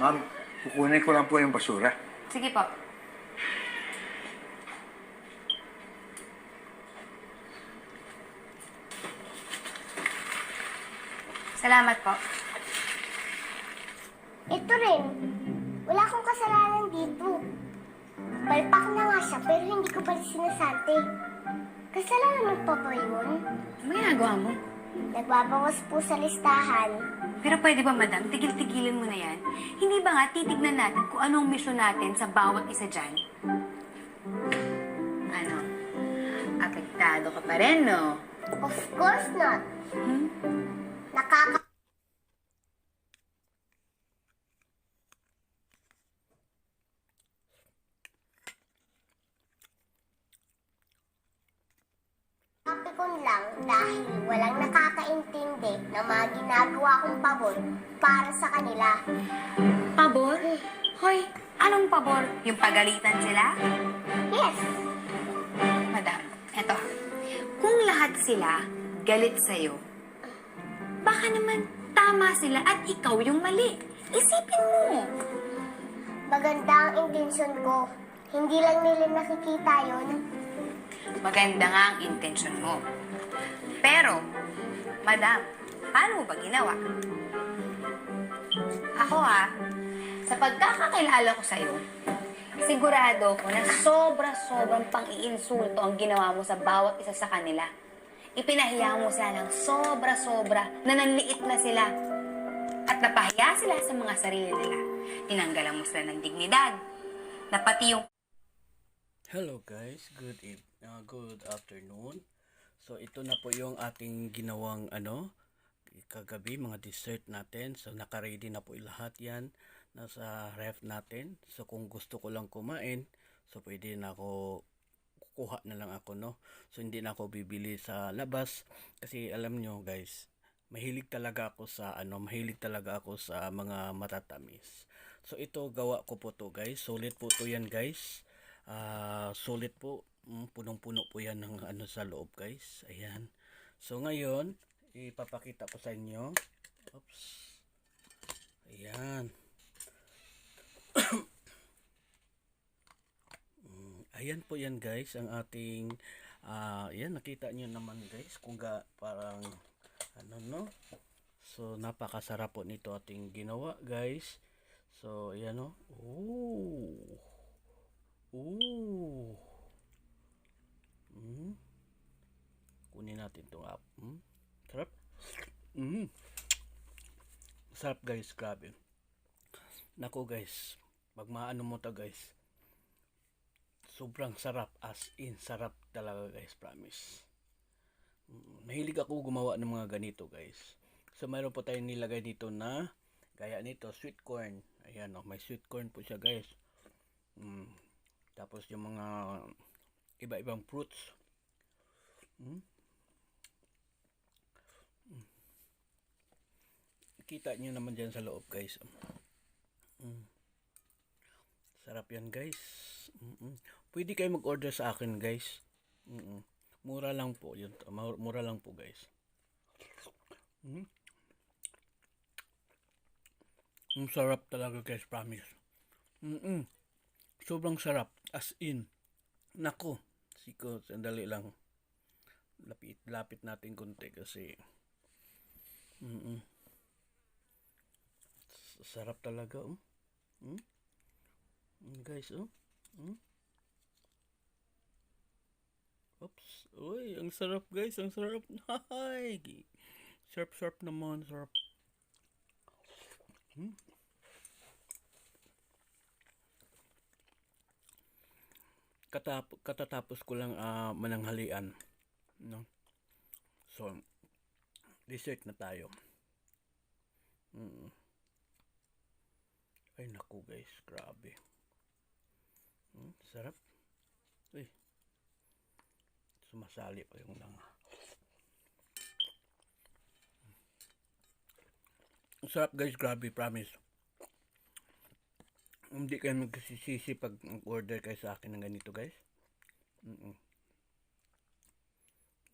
Speaker 10: Ma'am, kukunin ko lang po yung basura.
Speaker 8: Sige po. Salamat po.
Speaker 3: Ito rin. Wala akong kasalanan dito. Palpak na nga siya pero hindi ko pa rin sinasabi. Kasalanan mo pa ba yun?
Speaker 8: Ano ginagawa mo?
Speaker 3: Nagbabawas po sa listahan.
Speaker 8: Pero pwede ba, madam? Tigil-tigilin mo na yan. Hindi ba nga titignan natin kung anong misyon natin sa bawat isa dyan? Ano? Apektado ka pa rin, no?
Speaker 3: Of course not. Nakaka... Kapikon lang dahil walang nakakaintindi ng mga ginagawa kong pabor para sa kanila.
Speaker 8: Pabor? Hoy, anong pabor? Yung pagalitan sila?
Speaker 3: Yes,
Speaker 8: Madam, eto. Kung lahat sila galit sa'yo, baka naman tama sila at ikaw yung mali. Isipin mo.
Speaker 3: maganda ang intensyon ko. Hindi lang nila nakikita yon.
Speaker 8: Maganda nga ang intensyon mo. Pero, madam, paano mo ba ginawa? Ako sa pagkakakilala ko sa'yo, sigurado ko na sobra-sobrang pang-iinsulto ang ginawa mo sa bawat isa sa kanila. Ipinahiya mo sila ng sobra-sobra na nanliit na sila. At napahiya sila sa mga sarili nila. Tinanggalan mo sila ng dignidad. Na pati yung
Speaker 13: Hello guys, good afternoon. So ito na po yung ating ginawang kagabi, mga dessert natin. So naka-ready na po lahat yan. Nasa ref natin. So kung gusto ko lang kumain, so pwede na ako kukuha na lang ako, no. So hindi na ako bibili sa labas kasi alam nyo guys, mahilig talaga ako sa mga matatamis. So ito gawa ko po to guys. Solid po to yan guys. Solid po. Punong-puno po yan ng sa loob guys. Ayan. So ngayon, ipapakita ko sa inyo. Oops. Ayan. Ayan po yan guys, ang ating ayan, nakita nyo naman guys kung parang no. So napakasarap po nito ating ginawa guys. So ayan o. Kunin natin itong app. Sarap. Sarap guys, grabe. Nako guys, pag maano mo to guys, sobrang sarap, as in sarap talaga guys, promise. Mahilig ako gumawa ng mga ganito guys. So mayroon po tayong nilagay dito na gaya nito, sweet corn. Ayan may sweet corn po siya guys. Tapos yung mga iba-ibang fruits. Kita nyo naman dyan sa loob guys. Sarap yan guys. Pwede kayo mag-order sa akin guys. Mura lang po yun. Mura lang po guys. Sarap talaga guys, promise. Sobrang sarap, as in. Nako, siko, sandali lang. Lapit natin konti kasi sarap talaga guys Oops. Uy, ang sarap guys, ang sarap. Hay. Sarap naman, sarap. Katatapos ko lang mananghalian, no. So dessert na tayo. Ay naku guys, grabe. Sarap. Uy. Sumasali pa yung langa. Ang sarap guys, grabe, promise. Hindi kayo magsisisi pag order kayo sa akin ng ganito guys.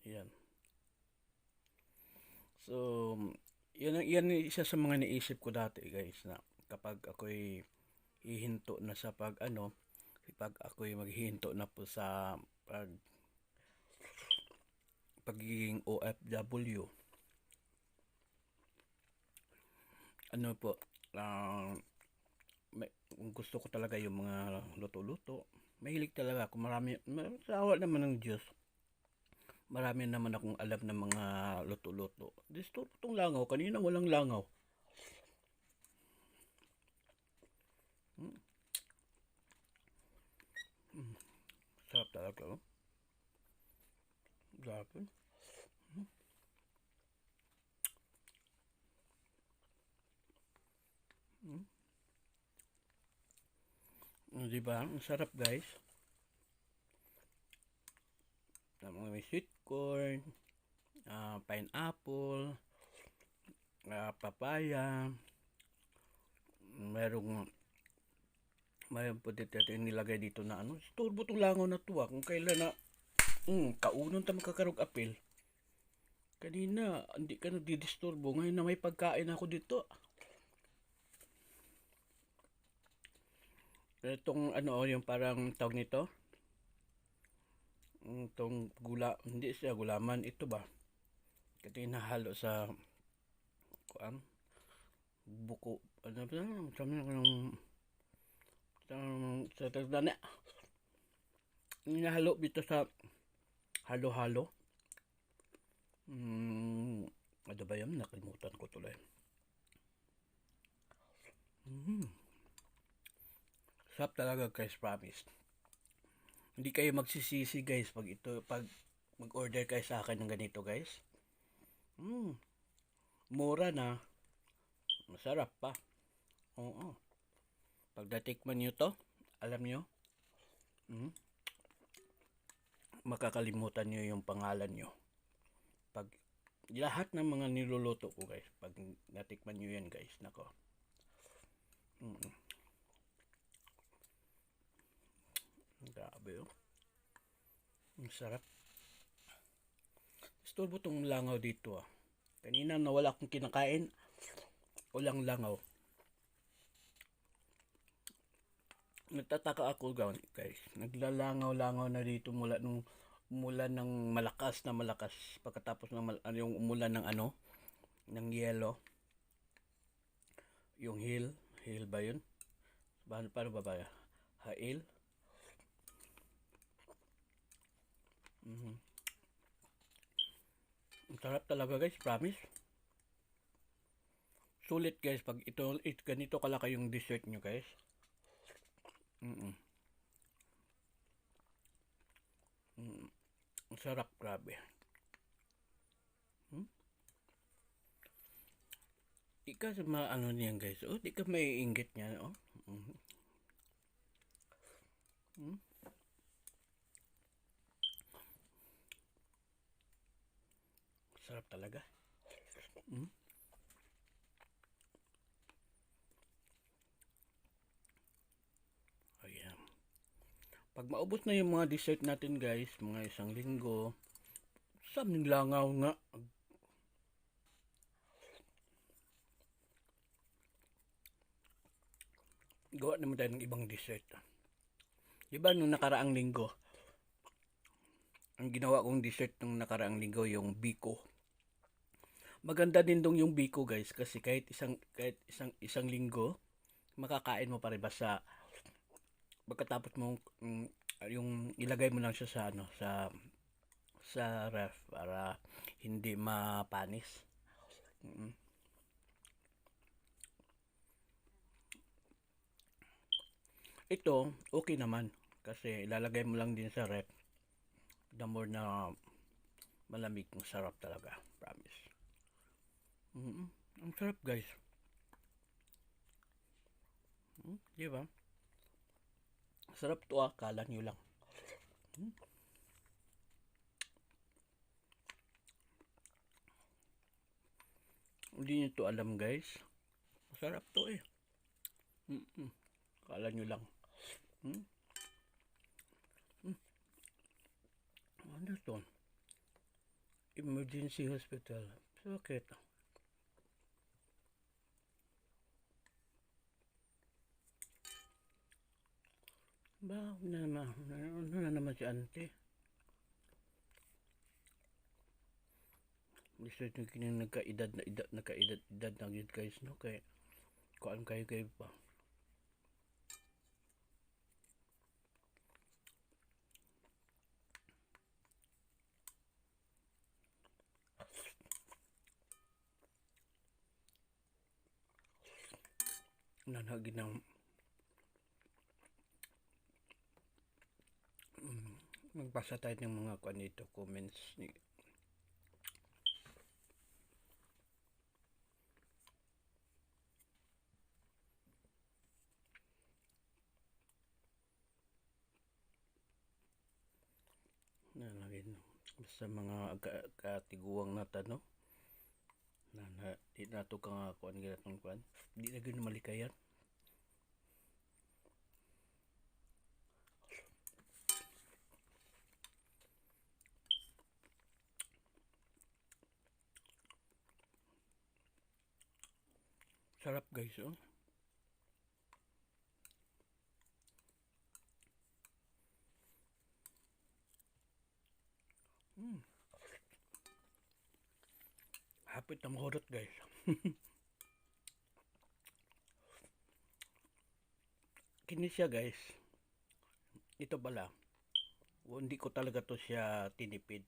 Speaker 13: Yan. So, yan isa sa mga naisip ko dati guys, na kapag ako'y hihinto na sa pag ako'y maghihinto na po sa pagiging OFW. Ano po, gusto ko talaga yung mga luto-luto. Mahilig talaga ako. Sa awa naman ng Diyos, marami naman akong alam ng mga luto-luto. Disturbo itong langaw. Kanina walang langaw. Sarap talaga. Oh. Grabe. Diba? Ang sarap guys. May sweet corn, pineapple, papaya, mayroong po dito nilagay dito na istorbo itong langaw na to kung kailan na kaunon ta makakarog apil. Kanina hindi ka nagdidisturbo, ngayon na may pagkain ako dito. Itong yung parang tawag nito, itong hindi siya gulaman, ito ba? Kasi nahalo sa buko, sa tagdana. Nahalo dito sa halo-halo. Ano ba yan? Nakalimutan ko tuloy. Sarap talaga guys, promise. Hindi kayo magsisisi guys pag mag-order kayo sa akin ng ganito guys. Mura na. Masarap pa. Oo. Pag natikman nyo to, alam nyo, makakalimutan nyo yung pangalan nyo. Pag lahat ng mga niluluto ko guys, pag natikman nyo yan guys, nako. Grabe oh. Ang sarap. Istorbo tong langaw dito Kanina nawala akong kinakain. Walang langaw. Nagtataka ako guys. Naglalangaw-langaw na dito mula ng malakas na malakas. Pagkatapos ng yung umulan ng ng yelo. Yung hail ba yun? Paano ba ba? Hail? Ang sarap talaga guys, promise. Sulit guys pag ganito kalaki yung dessert nyo guys. Ang sarap, grabe. Di ka niyan guys. Di ka may inggit niyan Sarap talaga. Ayan. Pag maubos na yung mga dessert natin guys, mga 1 linggo, saming langaw nga. Gawa naman tayo ng ibang dessert. Diba nung nakaraang linggo, ang ginawa kong dessert nung nakaraang linggo yung biko. Maganda din dong yung biko guys kasi kahit isang linggo makakain mo pa rin basta pagkatapos mo yung ilagay mo lang siya sa ref para hindi mapanis. Ito okay naman kasi ilalagay mo lang din sa ref. The more na malamig, ang sarap talaga, promise. Ang sarap guys. Diba? Sarap to kala nyo lang. Hindi nyo to alam guys. Masarap to eh. Kala nyo lang. Ano to? Emergency hospital. Bakit? Ba, ano na naman si ante? Gusto nyo kining nagkaedad na yun guys, no? Kaya, kuan kayo pa. Nanagin ng magbasa tayo ng mga kuan dito, comments ni nanagin sa mga katiguang na tanong na di nato ka nga kuan ginatong kuan di na gyud malikayan. Sarap guys, oh. Hapit na mahurot guys. Kini siya guys. Ito pala. Hindi ko talaga to siya tinipid.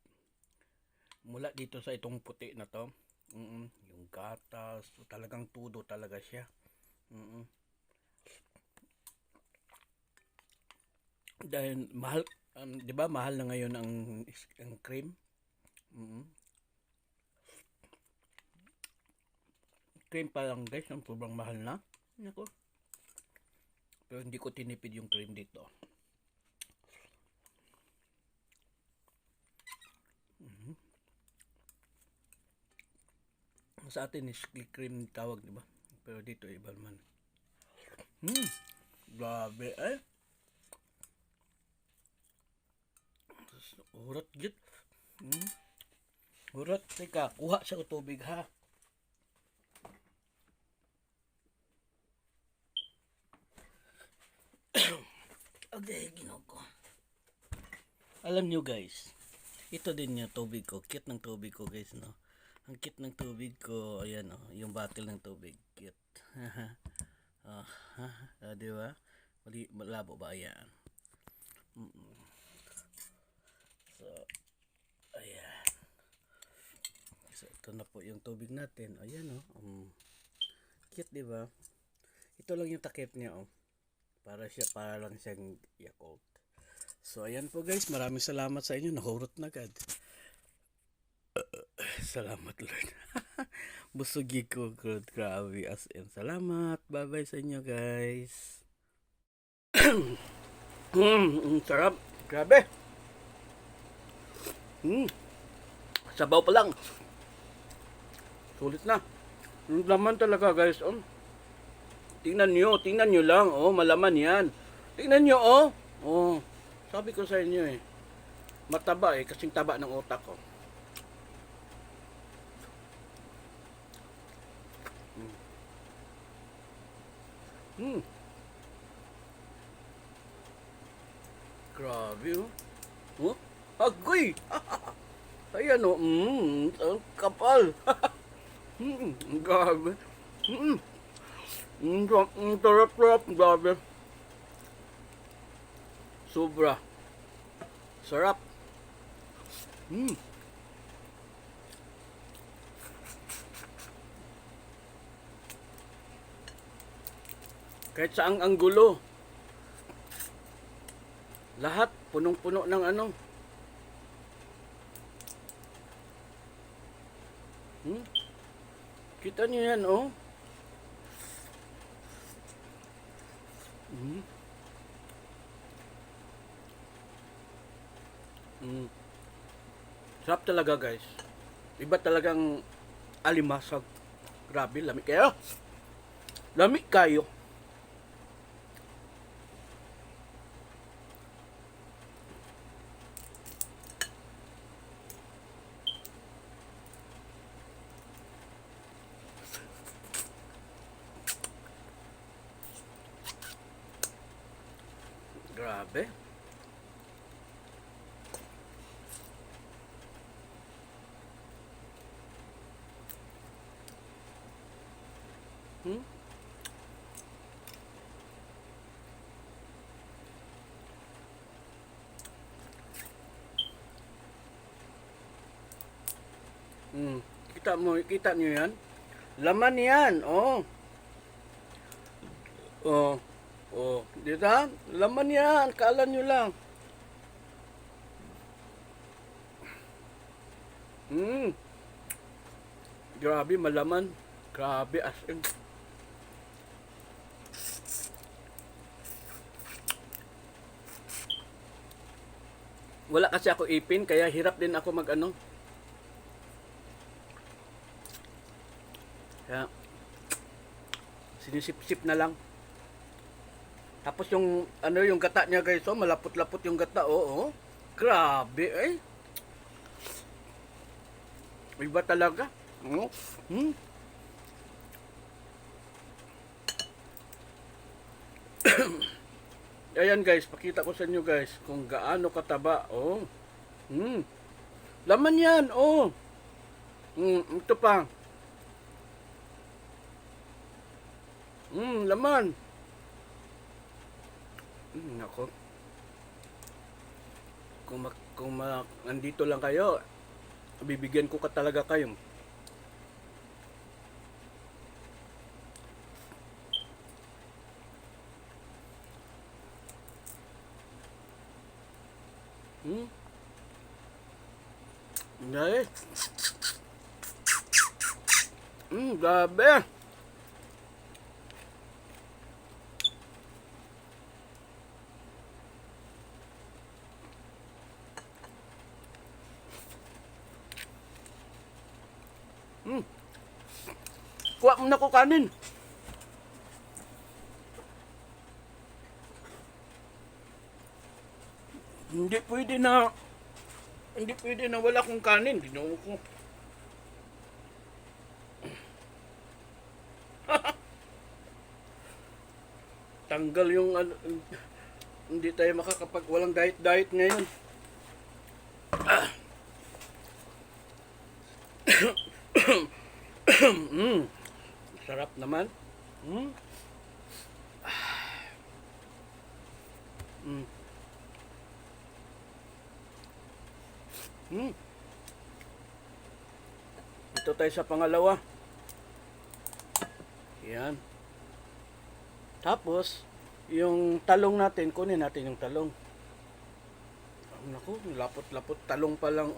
Speaker 13: Mula dito sa itong puti na to. Yung gatas. Talagang tudo talaga siya. Dahil mahal, di ba mahal na ngayon ang cream? Cream pa lang guys, ang sobrang mahal na. Nako. Pero hindi ko tinipid yung cream dito. Sa atin is cream tawag, di ba? Pero dito iba naman. Grabe eh. Urat git. Urat, teka, kuha sa tubig ha. Okay, ginoko. Alam nyo guys, ito din yung tubig ko. Cute ng tubig ko guys, no? Ang cute ng tubig ko, ayan oh, yung bottle ng tubig. Cute. Di ba? Malabo ba? Ayan. So, ayan. So, ito na po yung tubig natin. Ayan oh. Cute, di ba? Ito lang yung takip niya oh. Para lang siyang Yakult. So, ayan po guys. Maraming salamat sa inyo. Nahurot na agad. Salamat Lord. Busugi ko. Grabe as in. Salamat. Bye-bye sa inyo guys. Sarap. Grabe. Sabaw pa lang. Sulit na. Yung laman talaga guys. Tingnan nyo lang. Oh, malaman yan. Tingnan nyo, oh. Oh, sabi ko sa inyo eh. Mataba eh, kasing taba ng utak ko. Grabe, oh. Oh, agoy. Ayan, oh. Ang kapal. Grabe. Sarap, grabe. Sobra. Sarap. Kahit saang anggulo. Lahat punong-puno ng ano. Kita niyo yan, oh. Sarap talaga guys. Iba talagang alimasag. Grabe, lamig kayo. Lami kayo. Grabe. Hmm? Kita nyo yan? Laman yan, oh. Oh. Oh, di ba? Laman yan, kala nyo lang. Grabe, malaman. Grabe, as in. Wala kasi ako ipin, kaya hirap din ako mag-ano. Kaya, sinisip-sip na lang. Tapos yung, yung gata niya guys, oh, malapot-lapot yung gata, oh. Grabe, eh. Iba talaga. Oh. Ayan guys, pakita ko sa inyo guys kung gaano kataba, oh. Laman yan, oh. Ito pa. Laman. Nako. Kung nandito lang kayo, bibigyan ko ka talaga kayo. Guys. Grabe. Kuha mo na ko kanin. Hindi pwede na wala kong kanin. Ginoo ko. Tanggal yung hindi tayo makakapag walang diet ngayon. Sarap naman. Ito tayo sa pangalawa. Yan. Tapos, yung talong natin, kunin natin yung talong. Naku, lapot-lapot talong pa lang.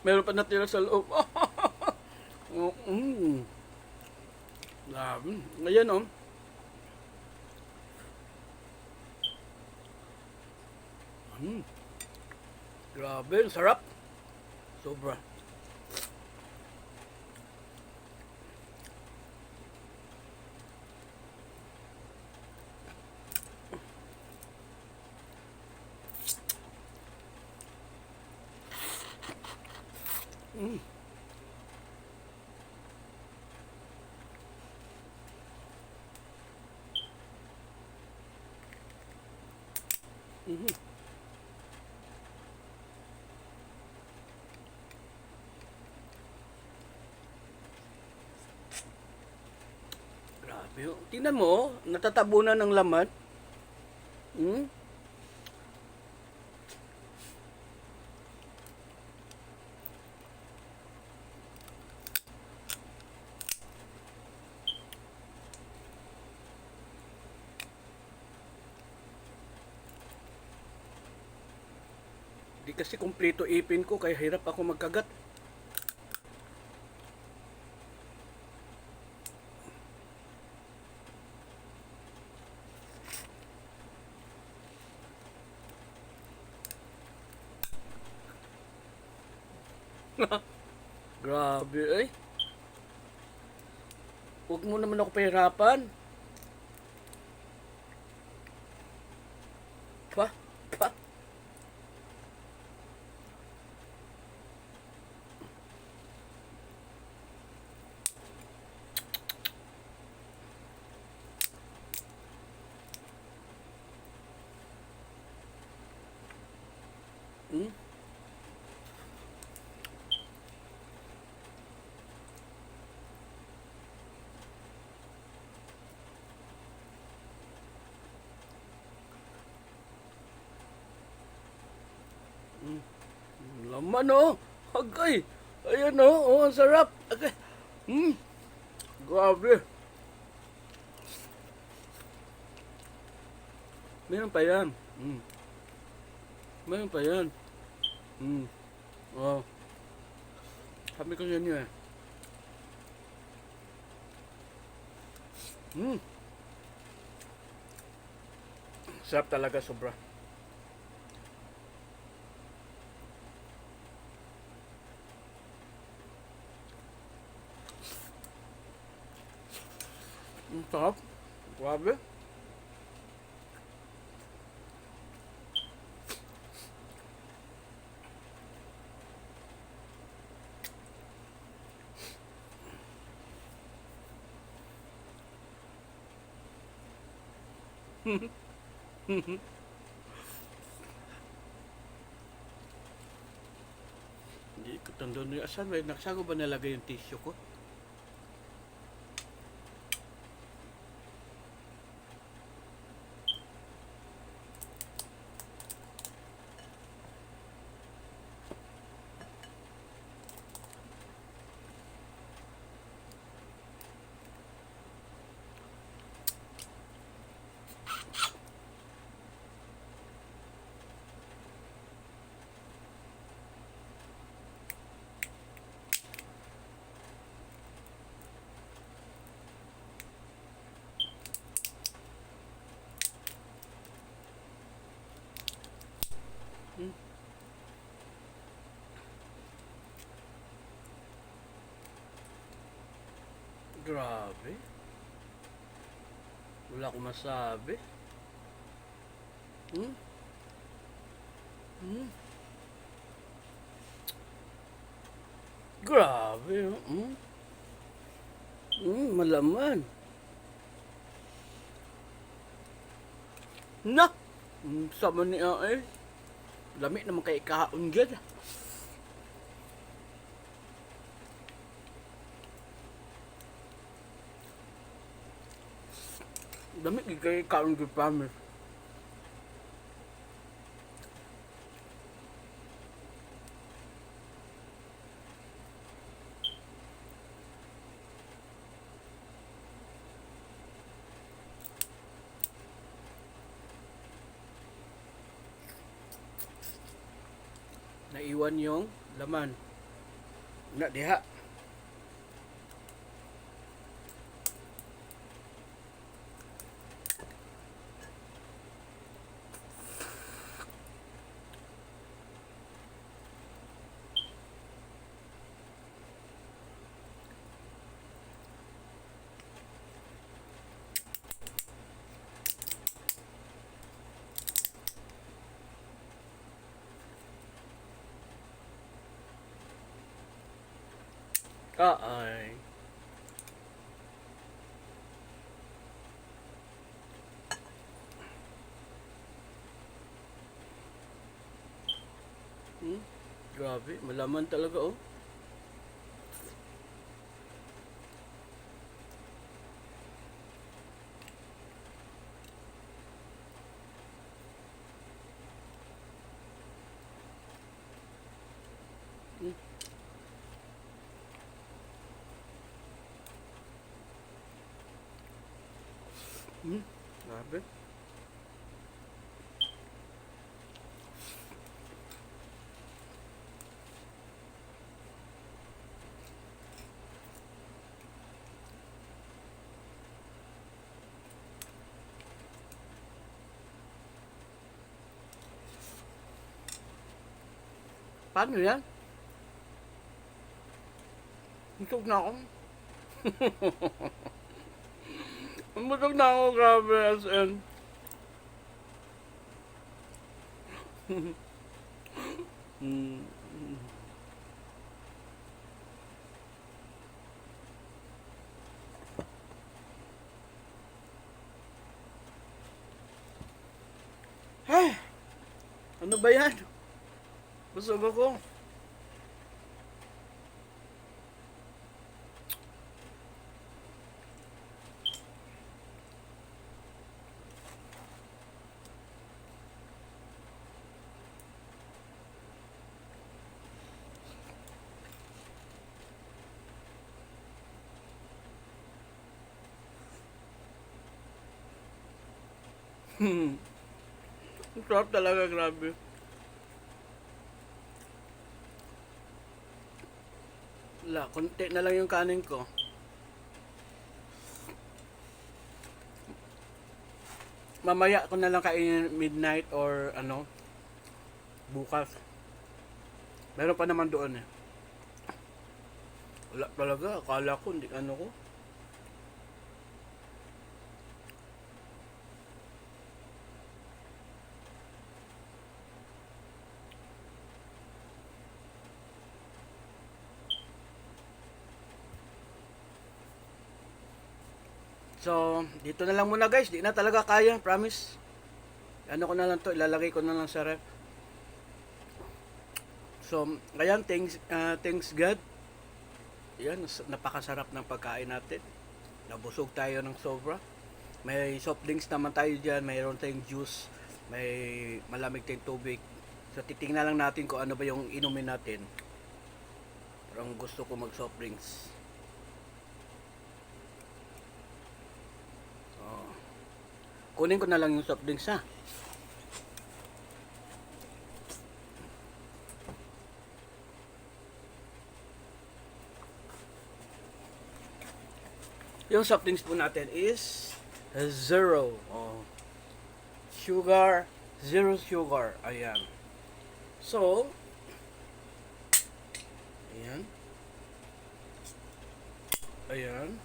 Speaker 13: Meron pa natira sa loob. Ngayon, oh. Grabe, sarap. Sobra. Grabe. Tingnan mo, natatabunan ng laman. Di kasi kumpleto ipin ko kaya hirap ako magkagat. Grabe eh. Huwag mo naman ako pahirapan. Pa? Pa? Hmm? Laman oh. Agay. Ayan oh. Oh, ang sarap. Agay. Grabe. Meron pa yan. Meron pa yan. Oh. Sabi ko sa inyo eh. Sarap talaga sobra. Ang sarap. Grabe. Hindi ko tandaan yung asan. Naksago ba nalagay yung tissue ko? Grabe. Wala akong masabi. Grabe. Malaman. Nak! Sama niya eh. Lami naman kay kaon gid. Lami kay kaon gid promise. Naiwan yung laman. Na diha. Ay. Grabe, malaman talaga oh. Grabe. Paano yan? Busog na ako. Busog na ako, grabe, as in. Ay, ano ba yan? Busog ako. Ang sarap talaga, grabe. Wala, konti na lang yung kanin ko. Mamaya ko na lang kainin midnight or ano, bukas. Meron pa naman doon eh. Wala talaga, akala ko, hindi ano ko. So, dito na lang muna guys. Di na talaga kaya, promise. Ano ko na lang to, ilalagay ko na lang sa ref. So, ayan, thanks God. Yan, napakasarap ng pagkain natin. Nabusog tayo ng sobra. May soft drinks naman tayo dyan, mayroon tayong juice, may malamig tayong tubig. So, titingnan lang natin kung ano ba yung inumin natin. Parang gusto ko mag soft drinks. Kunin ko na lang yung soft drinks ha. Yung soft drinks po natin is zero. Sugar, zero sugar. Ayan. So, ayan. Ayan.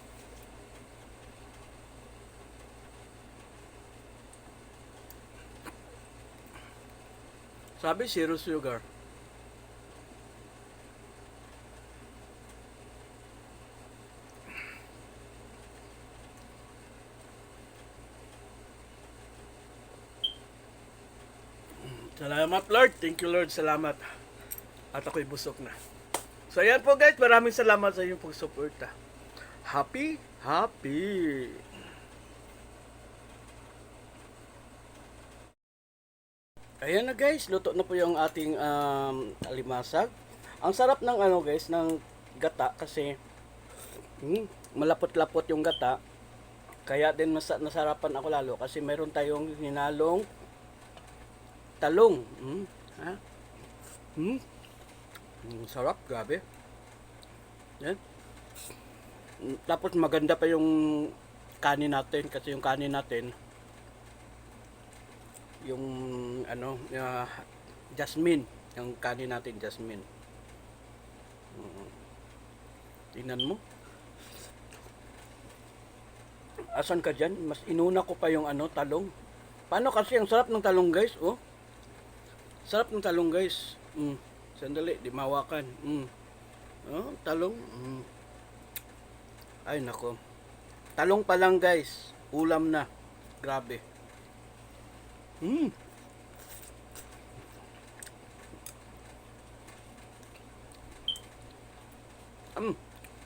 Speaker 13: Sabi, zero sugar. Salamat, Lord. Thank you, Lord. Salamat. At ako'y busog na. So, ayan po guys. Maraming salamat sa inyong pagsuporta. Happy? Happy! Ayan na guys, luto na po yung ating alimasag. Ang sarap ng ano guys, ng gata kasi malapot-lapot yung gata. Kaya din nasarapan ako lalo kasi meron tayong hinalong talong. Sarap, grabe. Yan. Tapos maganda pa yung kanin natin kasi yung kanin natin yung ano jasmine, yung kanin natin jasmine. Tingnan mo. Asan ka dyan? Mas inuna ko pa yung ano, talong. Paano kasi ang sarap ng talong guys, oh. Sarap ng talong guys. Sandali, di mawakan. Oh, talong. Ay nako. Talong pa lang guys. Ulam na. Grabe.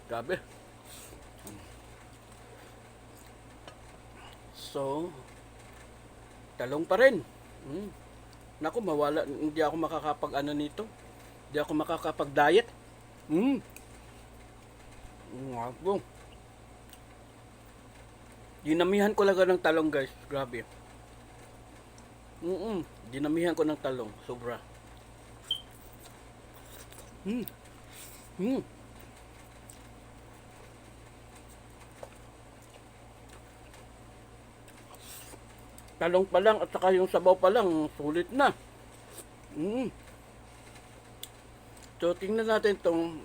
Speaker 13: Grabe. So, talong pa rin. Naku, mawala. Hindi ako makakapag ano nito. Hindi ako makakapag-diet. Ngapo. Dinamihan ko lang ng talong guys. Grabe. Dinamihan ko ng talong. Sobra. Talong pa lang at saka yung sabaw pa lang, sulit na. So, tingnan natin itong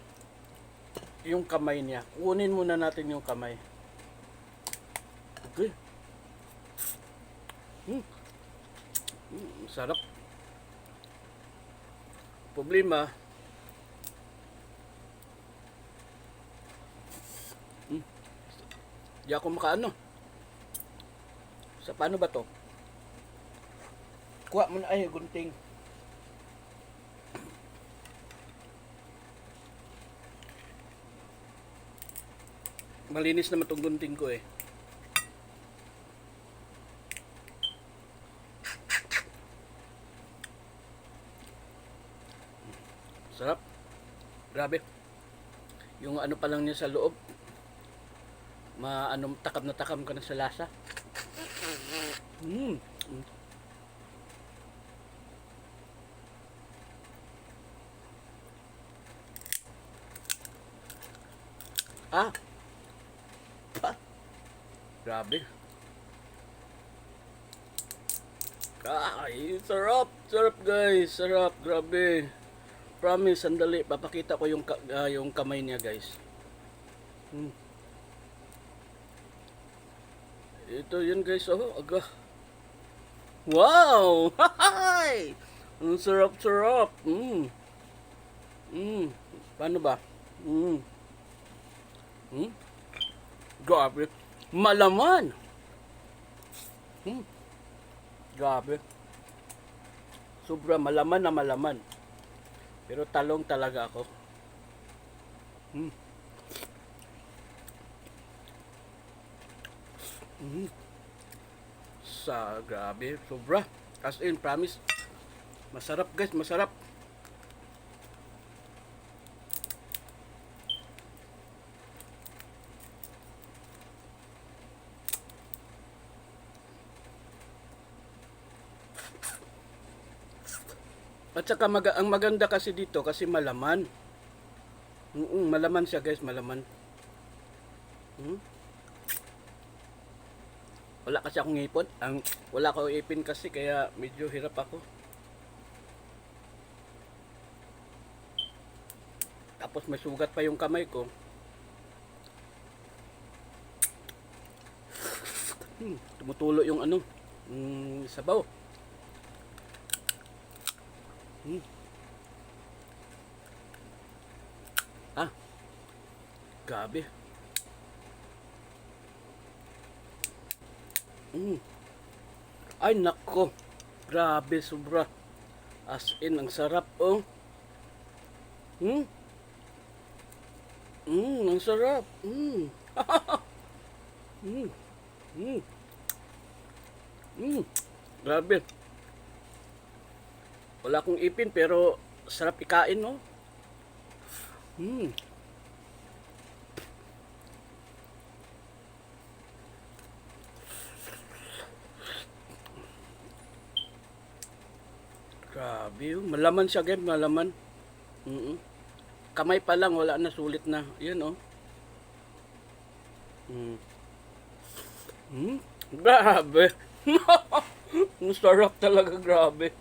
Speaker 13: yung kamay niya. Kunin muna natin yung kamay. Okay. Sarap. Problema, di ako makaano. Sa paano ba to? Kuha mo na ay gunting. Malinis naman tong gunting ko eh. Sarap. Grabe. Yung ano pa lang niya sa loob. Takam na takam ka na sa lasa. Ah. Grabe. Ay, sarap. Sarap guys. Sarap. Grabe. Promise, sandali. Papakita ko yung kamay niya guys. Ito yun guys. Oh, aga. Wow! Hay! Ang sarap-sarap. Paano ba? Grabe. Malaman. Grabe. Sobra malaman na malaman. Pero talong talaga ako. Grabe. Sobra. As in, promise. Masarap guys, masarap. At saka ang maganda kasi dito kasi malaman. Malaman siya guys, malaman. Wala kasi akong ipon. Wala akong ipin kasi kaya medyo hirap ako. Tapos may sugat pa yung kamay ko. Tumutulo yung sabaw. Grabe. Ay nako. Grabe sobra. As in ang sarap oh. Ang sarap. Grabe. Wala akong ipin pero sarap ikain no. Grabe, malaman siya guys, malaman. Kamay pa lang, wala na, sulit na. Yan oh. Grabe. Ang sarap talaga, grabe.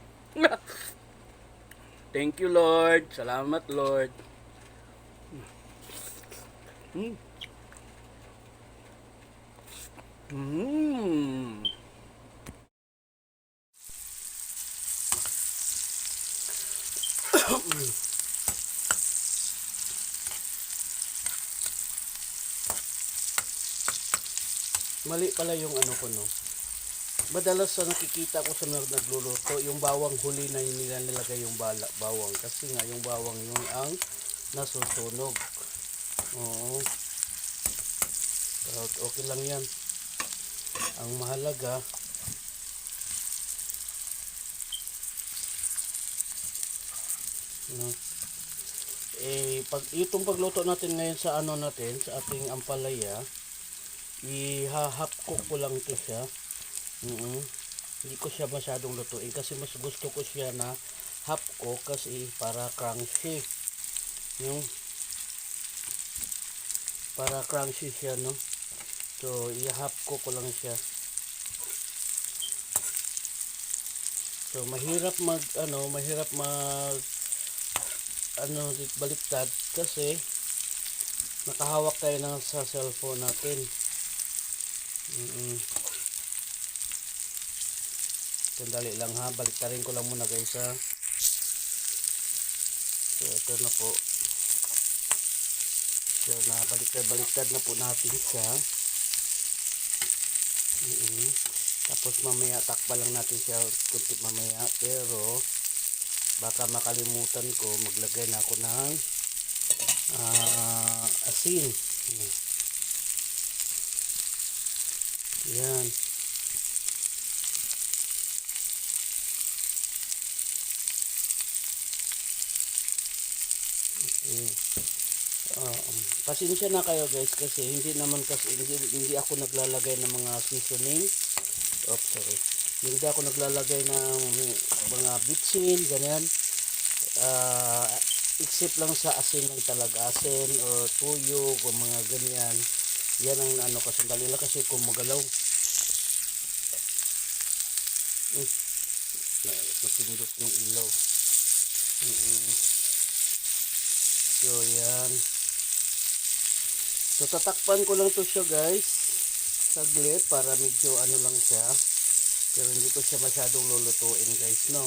Speaker 13: Thank you Lord. Salamat Lord. Mali pala yung ko no. Madalas sa nakikita ko sa nagluluto, yung bawang huli na nila nilagay yung bawang. Kasi nga yung bawang yung ang nasusunog. Oo. Pero okay lang yan. Ang mahalaga, no? Itong pagluto natin ngayon sa natin, sa ating ampalaya, i-half cook ko lang ito siya. Hindi ko siya masyadong lutuin kasi mas gusto ko siya na half cook kasi para crunchy. Para crunchy siya no. So i-half cook ko lang siya. So mahirap baliktad kasi nakahawak tayo sa cellphone natin. Sandali lang ha, baliktarin ko lang muna guys ha. So ito na po. So baliktad na po natin siya. Tapos mamaya takpa lang natin siya kunti mamaya, pero baka makalimutan ko, maglagay na ako ng asin. Yan. Okay. Pasensya na kayo guys kasi hindi ako naglalagay ng mga seasoning. Oops, sorry. Hindi ako naglalagay ng mga bitsin, ganyan. Except lang sa asin lang talaga, asin o tuyo o mga ganyan. Yan ang ano kasi sandali lang kasi kung magalaw. Napindot yung ilaw. So yan. So tatakpan ko lang to siya guys. Saglit para medyo ano lang siya. Pero hindi ko siya masyadong lulutuin guys, no.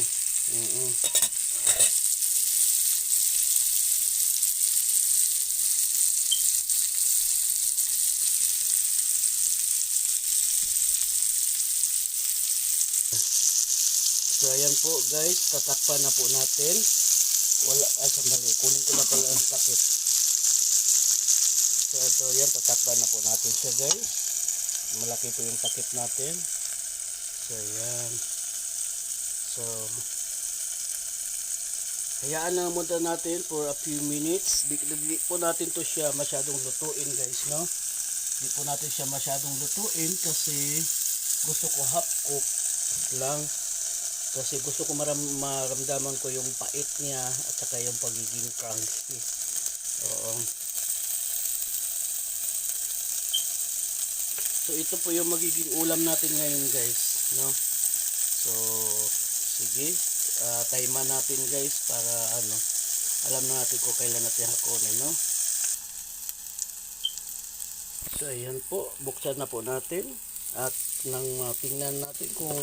Speaker 13: So ayan po guys, tatakpan na po natin. Sandali, kunin ko na pala ang takip. So ito yan, tatakpan na po natin siya guys. Malaki po yung takip natin. So yan. So hayaan na muna natin for a few minutes. Di po natin to siya masyadong lutuin guys, no. Di po natin siya masyadong lutuin kasi gusto ko half cook lang. Kasi gusto ko maramdaman ko yung pait niya at saka yung pagiging crunchy. Oo. So ito po yung magiging ulam natin ngayon guys, no. So sige, timean natin guys para ano, alam na natin kung kailan natin hakunin, no. So ayan po, buksan na po natin at nang tingnan natin kung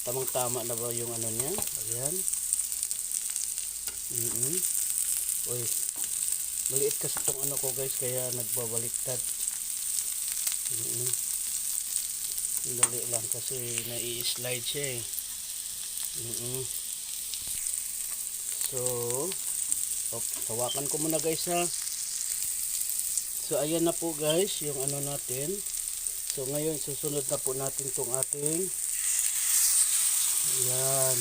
Speaker 13: tamang-tama na ba yung ano niya. Ayan. Uy, maliit kasi itong ano ko guys, kaya nagbabaliktad. Dali lang kasi nai-slide siya eh. So hawakan ko muna guys ha. So ayan na po guys yung ano natin. So ngayon susunod na po natin tong ating yan.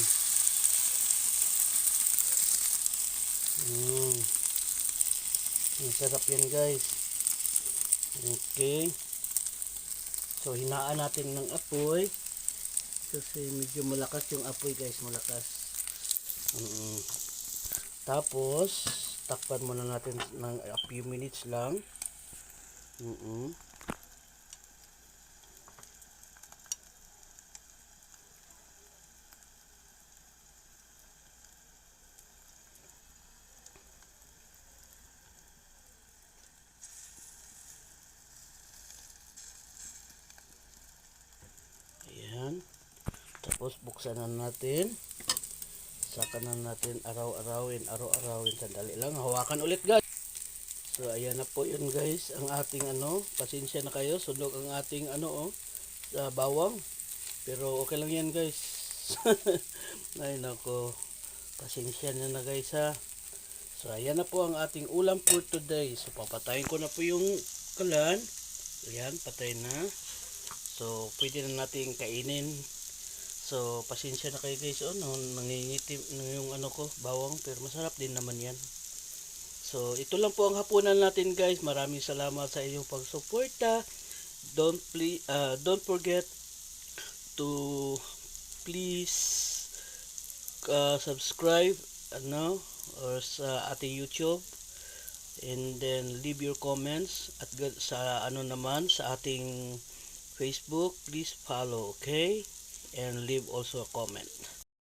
Speaker 13: Ang sarap yan guys. Okay. So hinaan natin ng apoy kasi medyo malakas yung apoy guys, malakas. Tapos takpan muna natin ng a few minutes lang. Tapos buksan na natin. Saka na natin araw-arawin. Sandali lang. Hawakan ulit guys. So ayan na po yun guys. Ang ating ano. Pasensya na kayo. Sunog ang ating ano bawang. Pero okay lang yan guys. Ay nako. Pasensya na guys ha. So ayan na po ang ating ulam for today. So papatayin ko na po yung kalan. Ayan. Patay na. So pwede na natin kainin. So, pasensya na kayo guys, nangingitim yung ano ko, bawang, pero masarap din naman yan. So, ito lang po ang hapunan natin guys. Maraming salamat sa inyong pagsuporta. Don't forget to please subscribe or sa ating YouTube, and then leave your comments at sa sa ating Facebook. Please follow, okay? And leave also a comment.